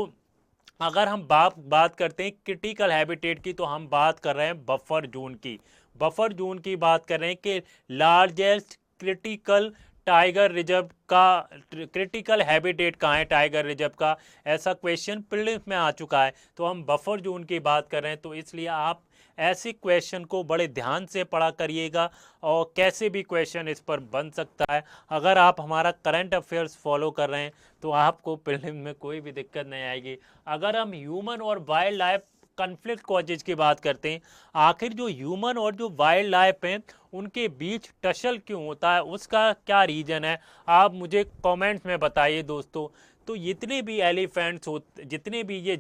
Speaker 1: अगर हम बात करते हैं क्रिटिकल हैबिटेट की, तो हम बात कर रहे हैं बफर जोन की, बफर जोन की बात कर रहे हैं कि लार्जेस्ट क्रिटिकल टाइगर रिजर्व का क्रिटिकल हैबिटेट कहाँ है टाइगर रिजर्व का, ऐसा क्वेश्चन प्रीलिम्स में आ चुका है। तो हम बफर जोन की बात कर रहे हैं, तो इसलिए आप ऐसे क्वेश्चन को बड़े ध्यान से पढ़ा करिएगा, और कैसे भी क्वेश्चन इस पर बन सकता है। अगर आप हमारा करंट अफेयर्स फॉलो कर रहे हैं तो आपको प्रीलिम में कोई भी दिक्कत नहीं आएगी। अगर हम ह्यूमन और वाइल्ड लाइफ कन्फ्लिक्ट कॉजेज की बात करते हैं, आखिर जो ह्यूमन और जो वाइल्ड लाइफ हैं उनके बीच टसल क्यों होता है, उसका क्या रीज़न है, आप मुझे कमेंट्स में बताइए दोस्तों। तो जितने भी एलिफेंट्स होते, जितने भी ये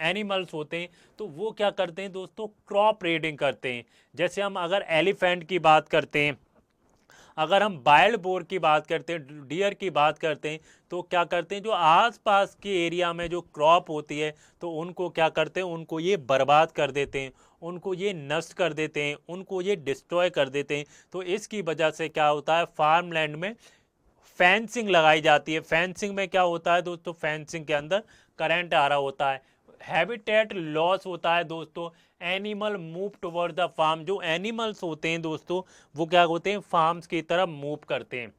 Speaker 1: एनिमल्स होते हैं, तो वो क्या करते हैं दोस्तों, क्रॉप रेडिंग करते हैं। जैसे हम अगर एलिफेंट की बात करते हैं, अगर हम वाइल्ड बोर की बात करते हैं, डियर की बात करते हैं, तो क्या करते हैं, जो आसपास के एरिया में जो क्रॉप होती है तो उनको क्या करते हैं, उनको ये बर्बाद कर देते हैं, उनको ये नष्ट कर देते हैं, उनको ये डिस्ट्रॉय कर देते हैं। तो इसकी वजह से क्या होता है, फार्मलैंड में फेंसिंग लगाई जाती है। फेंसिंग में क्या होता है दोस्तों, फेंसिंग के अंदर करंट आ रहा होता है। हैबिटेट लॉस होता है दोस्तों, animal move toward the farm, जो एनिमल्स होते हैं दोस्तों वो क्या होते हैं, फार्म्स की तरफ मूव करते हैं।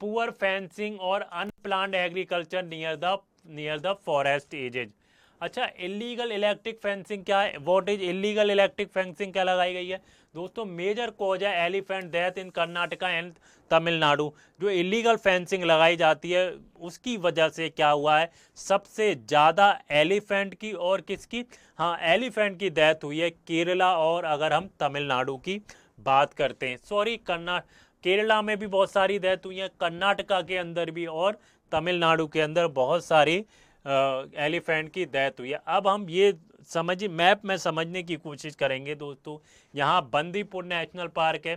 Speaker 1: पुअर फेंसिंग और unplanned agriculture near the forest edges. अच्छा, इलीगल इलेक्ट्रिक फेंसिंग क्या है, what is illegal electric fencing क्या लगाई गई है, दोस्तों मेजर कॉज है elephant death in Karnataka and Tamil Nadu. जो इलीगल फेंसिंग लगाई जाती है उसकी वजह से क्या हुआ है, सबसे ज़्यादा एलिफेंट की और किसकी, हाँ एलिफेंट की डेथ हुई है केरला और अगर हम तमिलनाडु की बात करते हैं, सॉरी केरला में भी बहुत सारी डेथ हुई है, कर्नाटका के अंदर भी और तमिलनाडु के अंदर बहुत सारी एलिफेंट की डेथ हुई है। अब हम ये समझिए मैप में समझने की कोशिश करेंगे दोस्तों। यहाँ बंदीपुर नेशनल पार्क है,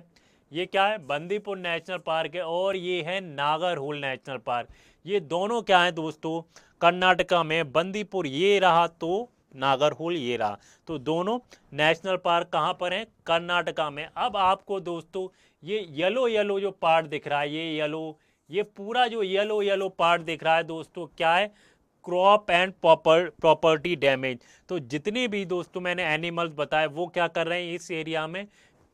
Speaker 1: ये क्या है, बंदीपुर नेशनल पार्क है, और ये है नागरहोल नेशनल पार्क। ये दोनों क्या है दोस्तों, कर्नाटका में बंदीपुर ये रहा तो नागरहोल ये रहा, तो दोनों नेशनल पार्क कहाँ पर हैं, कर्नाटका में। अब आपको दोस्तों ये येलो येलो जो पार्ट दिख रहा है, ये येलो, ये पूरा जो येलो येलो पार्ट दिख रहा है दोस्तों क्या है, क्रॉप एंड प्रॉपर्टी डैमेज। तो जितने भी दोस्तों मैंने एनिमल्स बताए वो क्या कर रहे हैं, इस एरिया में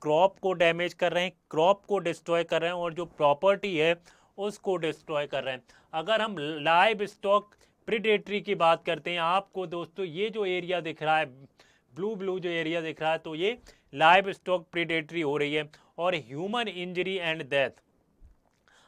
Speaker 1: क्रॉप को डैमेज कर रहे हैं, क्रॉप को डिस्ट्रॉय कर रहे हैं, और जो प्रॉपर्टी है उसको डिस्ट्रॉय कर रहे हैं। अगर हम लाइव स्टॉक प्रीडेटरी की बात करते हैं, आपको दोस्तों ये जो एरिया दिख रहा है, ब्लू ब्लू जो एरिया दिख रहा है, तो ये लाइव स्टॉक प्रीडेटरी हो रही है। और ह्यूमन इंजरी एंड डेथ,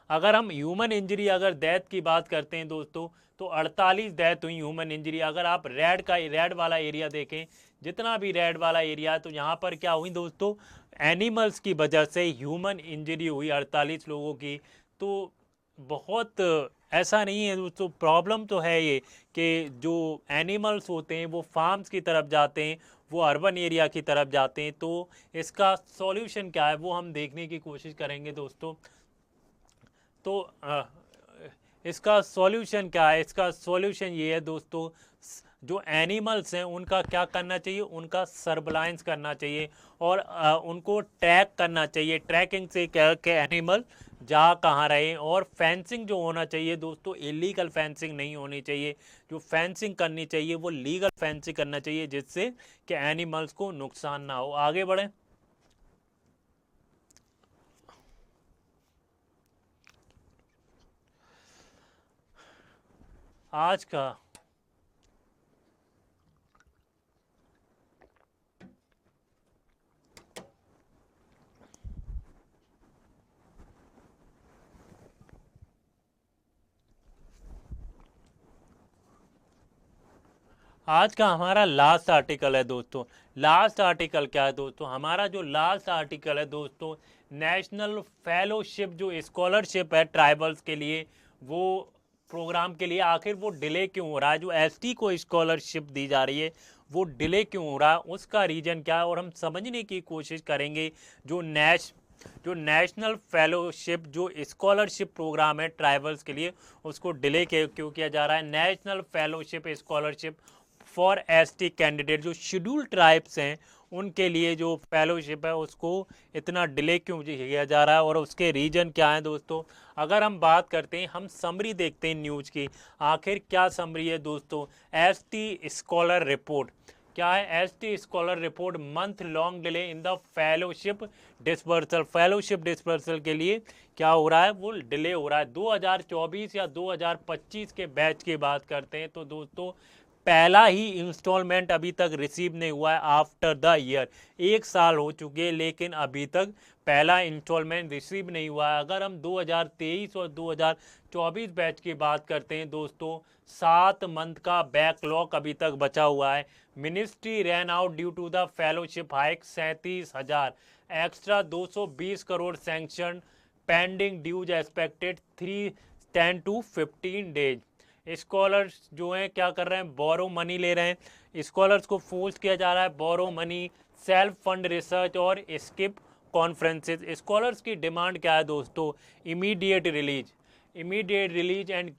Speaker 1: अगर हम ह्यूमन इंजरी अगर डेथ की बात करते हैं दोस्तों, तो 48 डेथ हुई ह्यूमन इंजरी। अगर आप रेड वाला एरिया देखें, जितना भी रेड वाला एरिया है, तो यहाँ पर क्या हुई दोस्तों, एनिमल्स की वजह से ह्यूमन इंजरी हुई 48 लोगों की। तो बहुत ऐसा नहीं है दोस्तों, प्रॉब्लम तो है ये कि जो एनिमल्स होते हैं वो फार्म्स की तरफ जाते हैं, वो अर्बन एरिया की तरफ जाते हैं। तो इसका सॉल्यूशन क्या है वो हम देखने की कोशिश करेंगे दोस्तों। तो इसका सॉल्यूशन क्या है, इसका सॉल्यूशन ये है दोस्तों, जो एनिमल्स हैं उनका क्या करना चाहिए, उनका सर्विलांस करना चाहिए, और उनको ट्रैक करना चाहिए। ट्रैकिंग से क्या कि एनिमल जहाँ कहाँ रहे, और फेंसिंग जो होना चाहिए दोस्तों, इलीगल फेंसिंग नहीं होनी चाहिए। जो फेंसिंग करनी चाहिए वो लीगल फेंसिंग करना चाहिए, जिससे कि एनिमल्स को नुकसान ना हो। आगे बढ़ें। आज का हमारा लास्ट आर्टिकल है दोस्तों। लास्ट आर्टिकल क्या है दोस्तों, हमारा जो लास्ट आर्टिकल है दोस्तों, नेशनल फेलोशिप जो स्कॉलरशिप है ट्राइबल्स के लिए, वो प्रोग्राम के लिए आखिर वो डिले क्यों हो रहा है, जो एसटी को स्कॉलरशिप दी जा रही है वो डिले क्यों हो रहा है, उसका रीजन क्या है, और हम समझने की कोशिश करेंगे। जो नेशनल फेलोशिप जो स्कॉलरशिप प्रोग्राम है ट्राइबल्स के लिए, उसको डिले क्यों किया जा रहा है। National fellowship scholarship for ST candidate, जो शेड्यूल ट्राइब्स हैं उनके लिए जो फेलोशिप है उसको इतना डिले क्यों किया जा रहा है, और उसके रीजन क्या है दोस्तों। अगर हम बात करते हैं, हम समरी देखते हैं न्यूज़ की, आखिर क्या समरी है दोस्तों। एसटी स्कॉलर रिपोर्ट क्या है, ST scholar report, month long delay in the fellowship dispersal. Fellowship dispersal के लिए क्या हो रहा है, वो डिले हो रहा है। 2024 या 2025 के बैच की बात करते हैं तो दोस्तों पहला ही इंस्टॉलमेंट अभी तक रिसीव नहीं हुआ है आफ्टर द ईयर। 1 साल हो चुके हैं लेकिन अभी तक पहला इंस्टॉलमेंट रिसीव नहीं हुआ है। अगर हम 2023 और 2024 बैच की बात करते हैं दोस्तों, 7 मंथ का बैकलॉग अभी तक बचा हुआ है। Ministry ran out due to the fellowship hike 37,000, extra 220 crore sanction, pending dues expected 10 to 15 days. Scholars जो हैं क्या कर रहे हैं, बोरो मनी ले रहे हैं, स्कॉलर्स को फोर्स किया जा रहा है borrow money, self fund research और स्किप कॉन्फ्रेंसेस। स्कॉलर्स की डिमांड क्या है दोस्तों, immediate release and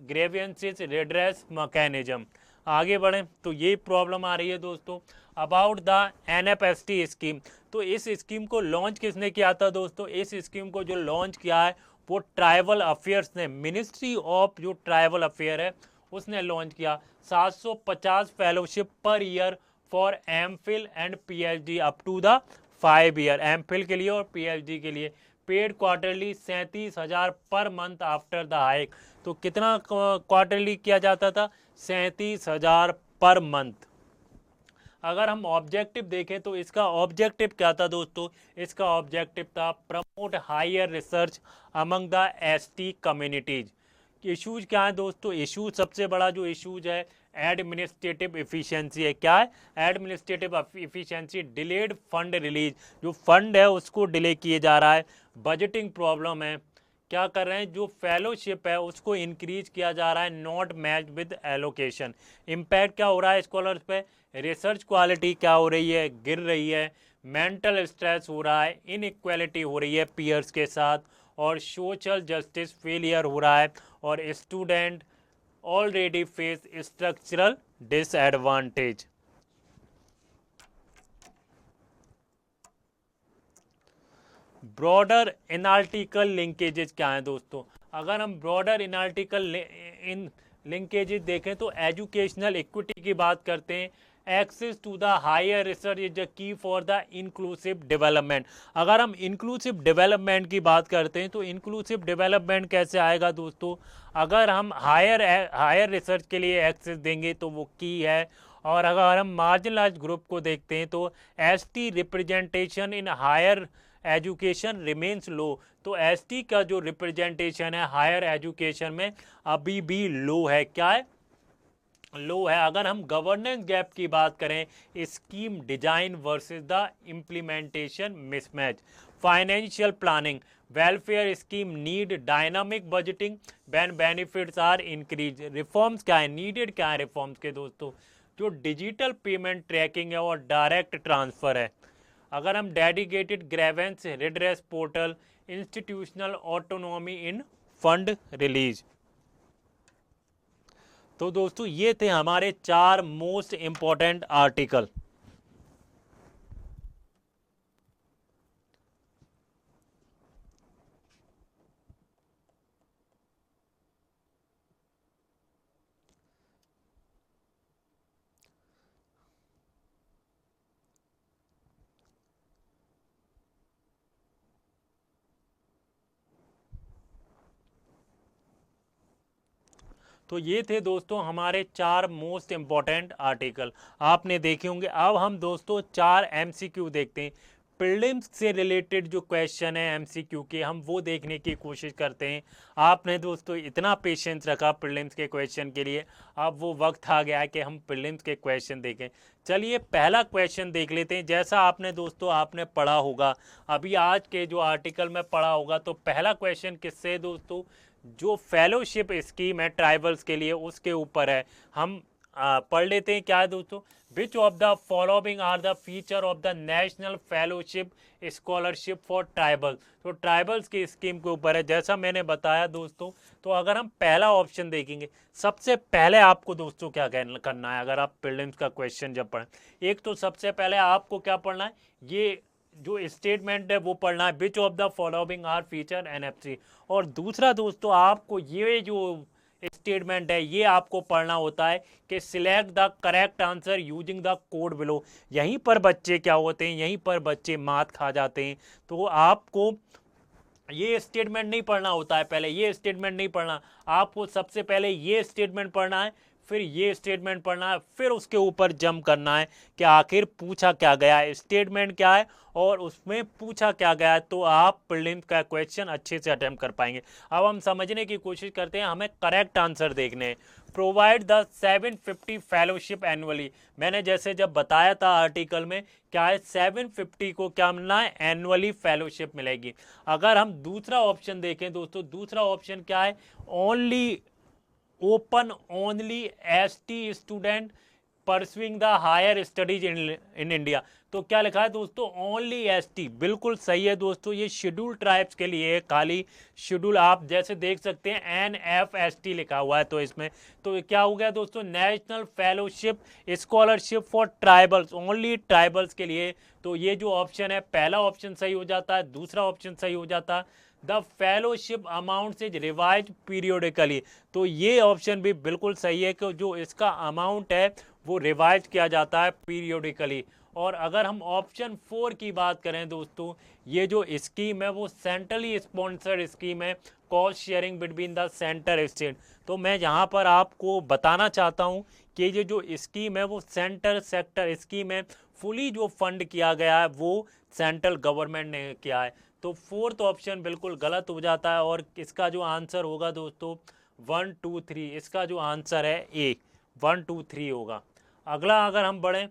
Speaker 1: grievances redress mechanism. आगे बढ़ें तो ये प्रॉब्लम आ रही है दोस्तों। अबाउट द एनएफएसटी स्कीम, तो इस स्कीम को लॉन्च किसने किया था दोस्तों, इस स्कीम को जो लॉन्च किया है वो ट्राइबल अफेयर्स ने, मिनिस्ट्री ऑफ जो ट्राइबल अफेयर है उसने लॉन्च किया। 750 फेलोशिप पर year for MPhil and PhD up to the 5 year, MPhil के लिए और पीएचडी के लिए। Paid quarterly 37,000 per month after the hike. तो कितना क्वार्टरली किया जाता था, 37,000 पर मंथ। अगर हम ऑब्जेक्टिव देखें तो इसका ऑब्जेक्टिव क्या था दोस्तों, इसका ऑब्जेक्टिव था promote higher research among the ST communities. Issues क्या है दोस्तों, इश्यूज सबसे बड़ा जो इश्यूज है एडमिनिस्ट्रेटिव इफिशिएंसी है। क्या है, administrative efficiency, delayed fund release, जो फंड है उसको डिले किए जा रहा है, बजटिंग प्रॉब्लम है, क्या कर रहे हैं जो फेलोशिप है उसको इंक्रीज किया जा रहा है, not match with allocation. Impact क्या हो रहा है स्कॉलर्स पे, रिसर्च क्वालिटी क्या हो रही है, गिर रही है, मेंटल स्ट्रेस हो रहा है, इनइक्वालिटी हो रही है पीयर्स के साथ, और सोशल जस्टिस फेलियर हो रहा है, और student already face structural disadvantage. Broader analytical linkages क्या है दोस्तों, अगर हम ब्रॉडर एनालिटिकल इन लिंकेजेस देखें तो एजुकेशनल इक्विटी की बात करते हैं, access to the higher research is the key for the inclusive development. अगर हम इंक्लूसिव डेवलपमेंट की बात करते हैं तो इंक्लूसिव डेवलपमेंट कैसे आएगा दोस्तों, अगर हम हायर रिसर्च के लिए एक्सेस देंगे तो वो की है, और अगर हम मार्जिनलाइज्ड ग्रुप को देखते हैं तो ST representation in higher education remains low, तो एसटी का जो रिप्रेजेंटेशन है हायर एजुकेशन में अभी भी लो है, क्या है, लो है। अगर हम गवर्नेंस गैप की बात करें, scheme design versus the implementation mismatch, financial planning, welfare scheme need dynamic budgeting when benefits are increase, reforms क्या है, नीडेड क्या है रिफॉर्म्स के दोस्तों, जो डिजिटल पेमेंट ट्रैकिंग है और डायरेक्ट ट्रांसफर है। अगर हम dedicated grievance redress portal, institutional autonomy in fund release. तो दोस्तों ये थे हमारे 4 मोस्ट इंपॉर्टेंट आर्टिकल। तो ये थे दोस्तों हमारे 4 मोस्ट इंपॉर्टेंट आर्टिकल, आपने देखे होंगे। अब हम दोस्तों 4 एमसीक्यू देखते हैं, प्रीलिम्स से रिलेटेड जो क्वेश्चन है एमसीक्यू के, हम वो देखने की कोशिश करते हैं। आपने दोस्तों इतना पेशेंस रखा प्रीलिम्स के क्वेश्चन के लिए, अब वो वक्त आ गया है कि हम प्रीलिम्स के क्वेश्चन देखें। चलिए पहला क्वेश्चन देख लेते हैं। जैसा आपने दोस्तों आपने पढ़ा होगा, अभी आज के जो आर्टिकल में पढ़ा होगा, तो पहला क्वेश्चन किससे दोस्तों, जो फेलोशिप स्कीम है ट्राइबल्स के लिए उसके ऊपर है। हम पढ़ लेते हैं, क्या है दोस्तों, which of the following are the feature of the national fellowship scholarship for tribal, तो ट्राइबल्स की स्कीम के ऊपर है। जैसा मैंने बताया दोस्तों, तो अगर हम पहला ऑप्शन देखेंगे, सबसे पहले आपको दोस्तों क्या करना है, अगर आप प्रीलिम्स का क्वेश्चन जब पढ़ें, एक तो सबसे पहले आपको क्या पढ़ना है, ये जो स्टेटमेंट है वो पढ़ना है, which of the following are feature NFC, और दूसरा दोस्तों आपको ये जो स्टेटमेंट है ये आपको पढ़ना होता है कि select the correct answer using the code below. यहीं पर बच्चे क्या होते हैं, यहीं पर बच्चे मात खा जाते हैं। तो आपको ये स्टेटमेंट नहीं पढ़ना होता है, पहले ये स्टेटमेंट नहीं पढ़ना, आपको सबसे पहले ये स्टेटमेंट पढ़ना है, फिर ये स्टेटमेंट पढ़ना है, फिर उसके ऊपर जंप करना है कि आखिर पूछा क्या गया है, स्टेटमेंट क्या है और उसमें पूछा क्या गया है, तो आप प्रीलिम्स का क्वेश्चन अच्छे से अटेम्प्ट कर पाएंगे। अब हम समझने की कोशिश करते हैं, हमें करेक्ट आंसर देखने हैं। प्रोवाइड द 750 फेलोशिप एनुअली, मैंने जैसे जब बताया था आर्टिकल में, क्या है 750 को क्या मिलना है, एनुअली फेलोशिप मिलेगी। अगर हम दूसरा ऑप्शन देखें दोस्तों, दूसरा ऑप्शन क्या है, only open only ST student pursuing the higher studies in India, तो क्या लिखा है दोस्तों, ओनली एसटी, बिल्कुल सही है दोस्तों, ये शेड्यूल ट्राइब्स के लिए खाली शेड्यूल, आप जैसे देख सकते हैं NFST लिखा हुआ है, तो इसमें तो क्या हो गया दोस्तों, national fellowship scholarship for tribals, only tribals के लिए। तो ये जो ऑप्शन है पहला ऑप्शन सही हो जाता है, दूसरा ऑप्शन सही हो जाता है, the fellowship amount is revise periodically, तो ये ऑप्शन भी बिल्कुल सही है कि जो इसका अमाउंट है वो रिवाइज किया जाता है पीरियोडिकली। और अगर हम ऑप्शन 4 की बात करें दोस्तों, ये जो स्कीम है वो सेंट्रली स्पॉन्सर्ड स्कीम है, cost sharing between the centre state. तो मैं यहाँ पर आपको बताना चाहता हूँ कि ये जो स्कीम है वो सेंटर सेक्टर स्कीम है, फुली जो फंड किया गया है वो सेंट्रल गवर्नमेंट ने किया है। तो फोर्थ ऑप्शन बिल्कुल गलत हो जाता है और इसका जो आंसर होगा दोस्तों 1 2 3, इसका जो आंसर है ए 1 2 3 होगा। अगला अगर हम बढ़ें,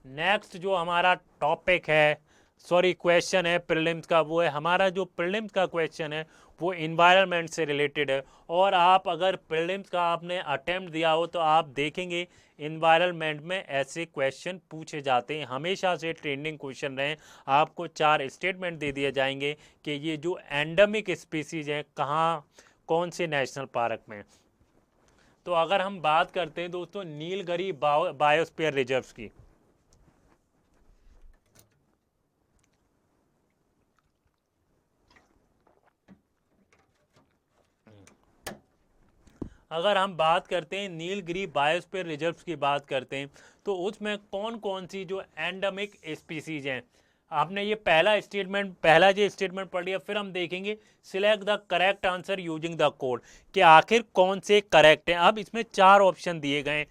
Speaker 1: नेक्स्ट जो हमारा टॉपिक है, सॉरी क्वेश्चन है प्रीलिम्स का, वो है हमारा जो प्रीलिम्स का क्वेश्चन है वो इन्वायरमेंट से रिलेटेड है। और आप अगर प्रीलिम्स का आपने अटेम्प्ट दिया हो तो आप देखेंगे इन्वायरमेंट में ऐसे क्वेश्चन पूछे जाते हैं, हमेशा से ट्रेंडिंग क्वेश्चन रहे। आपको 4 स्टेटमेंट दे दिए जाएंगे कि ये जो एंडेमिक स्पीसीज हैं कहाँ कौन से नेशनल पार्क में। तो अगर हम बात करते हैं दोस्तों नीलगिरी बायोस्फीयर रिजर्व की, अगर हम बात करते हैं नीलगिरी बायोस्फीयर रिजर्व की बात करते हैं तो उसमें कौन कौन सी जो एंडेमिक स्पीसीज हैं, आपने ये पहला जो स्टेटमेंट पढ़ लिया, फिर हम देखेंगे select the correct answer using the code कि आखिर कौन से करेक्ट हैं। अब इसमें 4 ऑप्शन दिए गए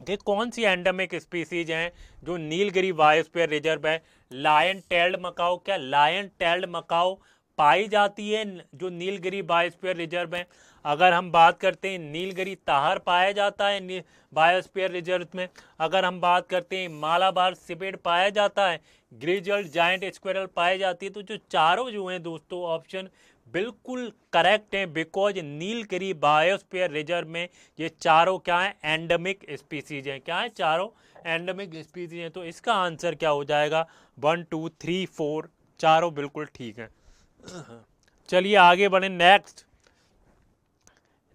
Speaker 1: कि कौन सी एंडेमिक स्पीसीज हैं जो नीलगिरी बायोस्फीयर रिजर्व है। लायन टेल्ड मकाओ, क्या लायन टेल्ड मकाओ पाई जाती है जो नीलगिरी बायोस्फीयर रिजर्व है? अगर हम बात करते हैं नीलगिरी ताहर पाया जाता है बायोस्फीयर रिजर्व में। अगर हम बात करते हैं मालाबार सिपेड पाया जाता है, ग्रिजल जायंट स्क्विरल पाई जाती है। तो जो चारों जो हैं दोस्तों ऑप्शन बिल्कुल करेक्ट हैं, बिकॉज नीलगिरी बायोस्फीयर रिजर्व में ये चारों क्या है, एंडेमिक स्पीसीज हैं। क्या है, चारों एंडेमिक स्पीसीज हैं। तो इसका आंसर क्या हो जाएगा 1 2 3 4, चारों बिल्कुल ठीक है। चलिए आगे बढ़े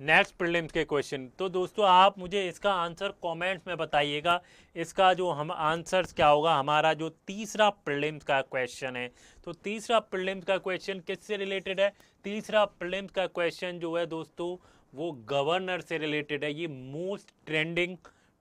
Speaker 1: नेक्स्ट प्रीलिम्स के क्वेश्चन। तो दोस्तों आप मुझे इसका आंसर कमेंट्स में बताइएगा, इसका जो हम आंसर्स क्या होगा। हमारा जो तीसरा प्रीलिम्स का क्वेश्चन है, तो तीसरा प्रीलिम्स का क्वेश्चन किससे रिलेटेड है? तीसरा प्रीलिम्स का क्वेश्चन जो है दोस्तों वो गवर्नर से रिलेटेड है। ये मोस्ट ट्रेंडिंग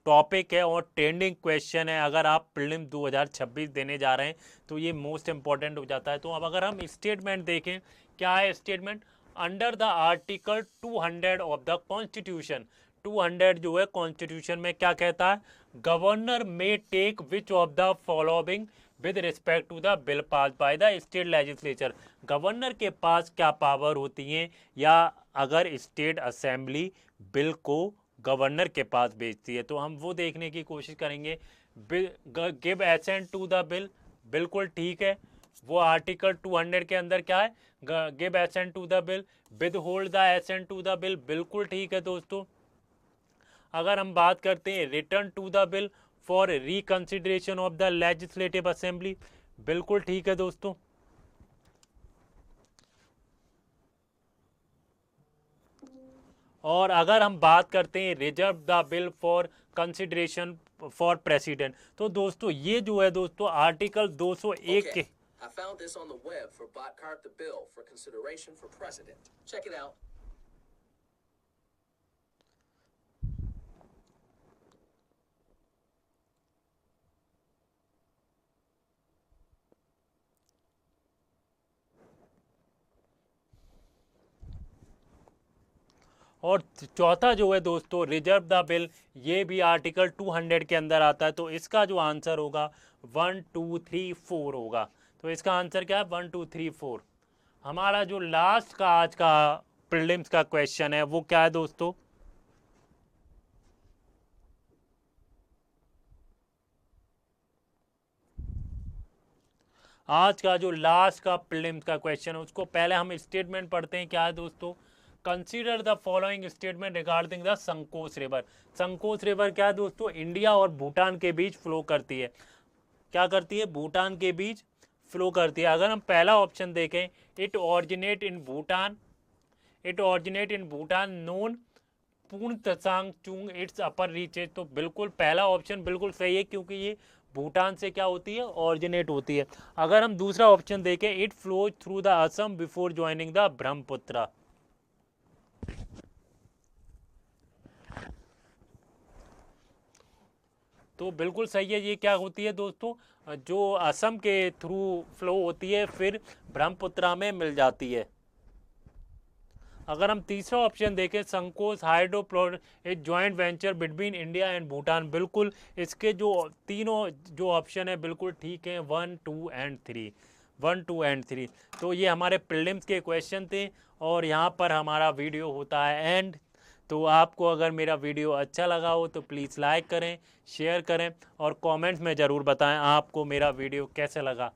Speaker 1: टॉपिक है और ट्रेंडिंग क्वेश्चन है। अगर आप प्रीलिम्स 2026 देने जा रहे हैं तो ये मोस्ट इंपॉर्टेंट हो जाता है। तो अब अगर हम स्टेटमेंट देखें, क्या है statement? Under the article 200 of the constitution, 200 जो है कॉन्स्टिट्यूशन में क्या कहता है? Governor may take which of the following with respect to the bill pass by the state legislature. Governor के पास क्या पावर होती हैं, या अगर स्टेट असेंबली बिल को गवर्नर के पास भेजती है, तो हम वो देखने की कोशिश करेंगे। Give assent to the bill, बिल्कुल ठीक है, वो आर्टिकल 200 के अंदर क्या है? Give assent to the bill. Withhold the assent to the bill, बिल्कुल ठीक है दोस्तों। अगर हम बात करते हैं return to the bill for reconsideration of the legislative assembly, बिल्कुल ठीक है दोस्तों। और अगर हम बात करते हैं reserve the bill for consideration for president, तो दोस्तों ये जो है दोस्तों आर्टिकल 201 के
Speaker 2: I found this on the web for Botcart the bill for consideration for president. Check it out.
Speaker 1: और चौथा जो है दोस्तों रिजर्व द बिल, ये भी आर्टिकल 200 के अंदर आता है। तो इसका जो आंसर होगा 1 2 3 4 होगा। तो इसका आंसर क्या है? 1 2 3 4। हमारा जो लास्ट का आज का प्रीलिम्स का क्वेश्चन है वो क्या है दोस्तों? आज का जो लास्ट का प्रीलिम्स का क्वेश्चन है उसको पहले हम स्टेटमेंट पढ़ते हैं। क्या है दोस्तों? Consider the following statement regarding the संकोच रिवर। संकोच रिवर क्या है दोस्तों? इंडिया और भूटान के बीच फ्लो करती है। क्या करती है? भूटान के बीच फ्लो करती है। अगर हम पहला ऑप्शन देखें, it originate in Bhutan, it originate in Bhutan known पूर्ण तसांग चुंग इट्स अपर रीचेज, तो बिल्कुल पहला ऑप्शन बिल्कुल सही है क्योंकि ये भूटान से क्या होती है? ऑरिजिनेट होती है। अगर हम दूसरा ऑप्शन देखें, it flows through the Assam before joining the Brahmaputra, तो बिल्कुल सही है। ये क्या होती है दोस्तों? जो असम के थ्रू फ्लो होती है फिर ब्रह्मपुत्रा में मिल जाती है। अगर हम तीसरा ऑप्शन देखें, संकोच हाइड्रो एक joint venture between India and Bhutan, बिल्कुल इसके जो तीनों जो ऑप्शन है बिल्कुल ठीक है, 1, 2 एंड 3, 1, 2 एंड 3। तो ये हमारे प्रीलिम्स के क्वेश्चन थे और यहाँ पर हमारा वीडियो होता है एंड। तो आपको अगर मेरा वीडियो अच्छा लगा हो तो प्लीज़ लाइक करें, शेयर करें और कमेंट्स में ज़रूर बताएं आपको मेरा वीडियो कैसे लगा।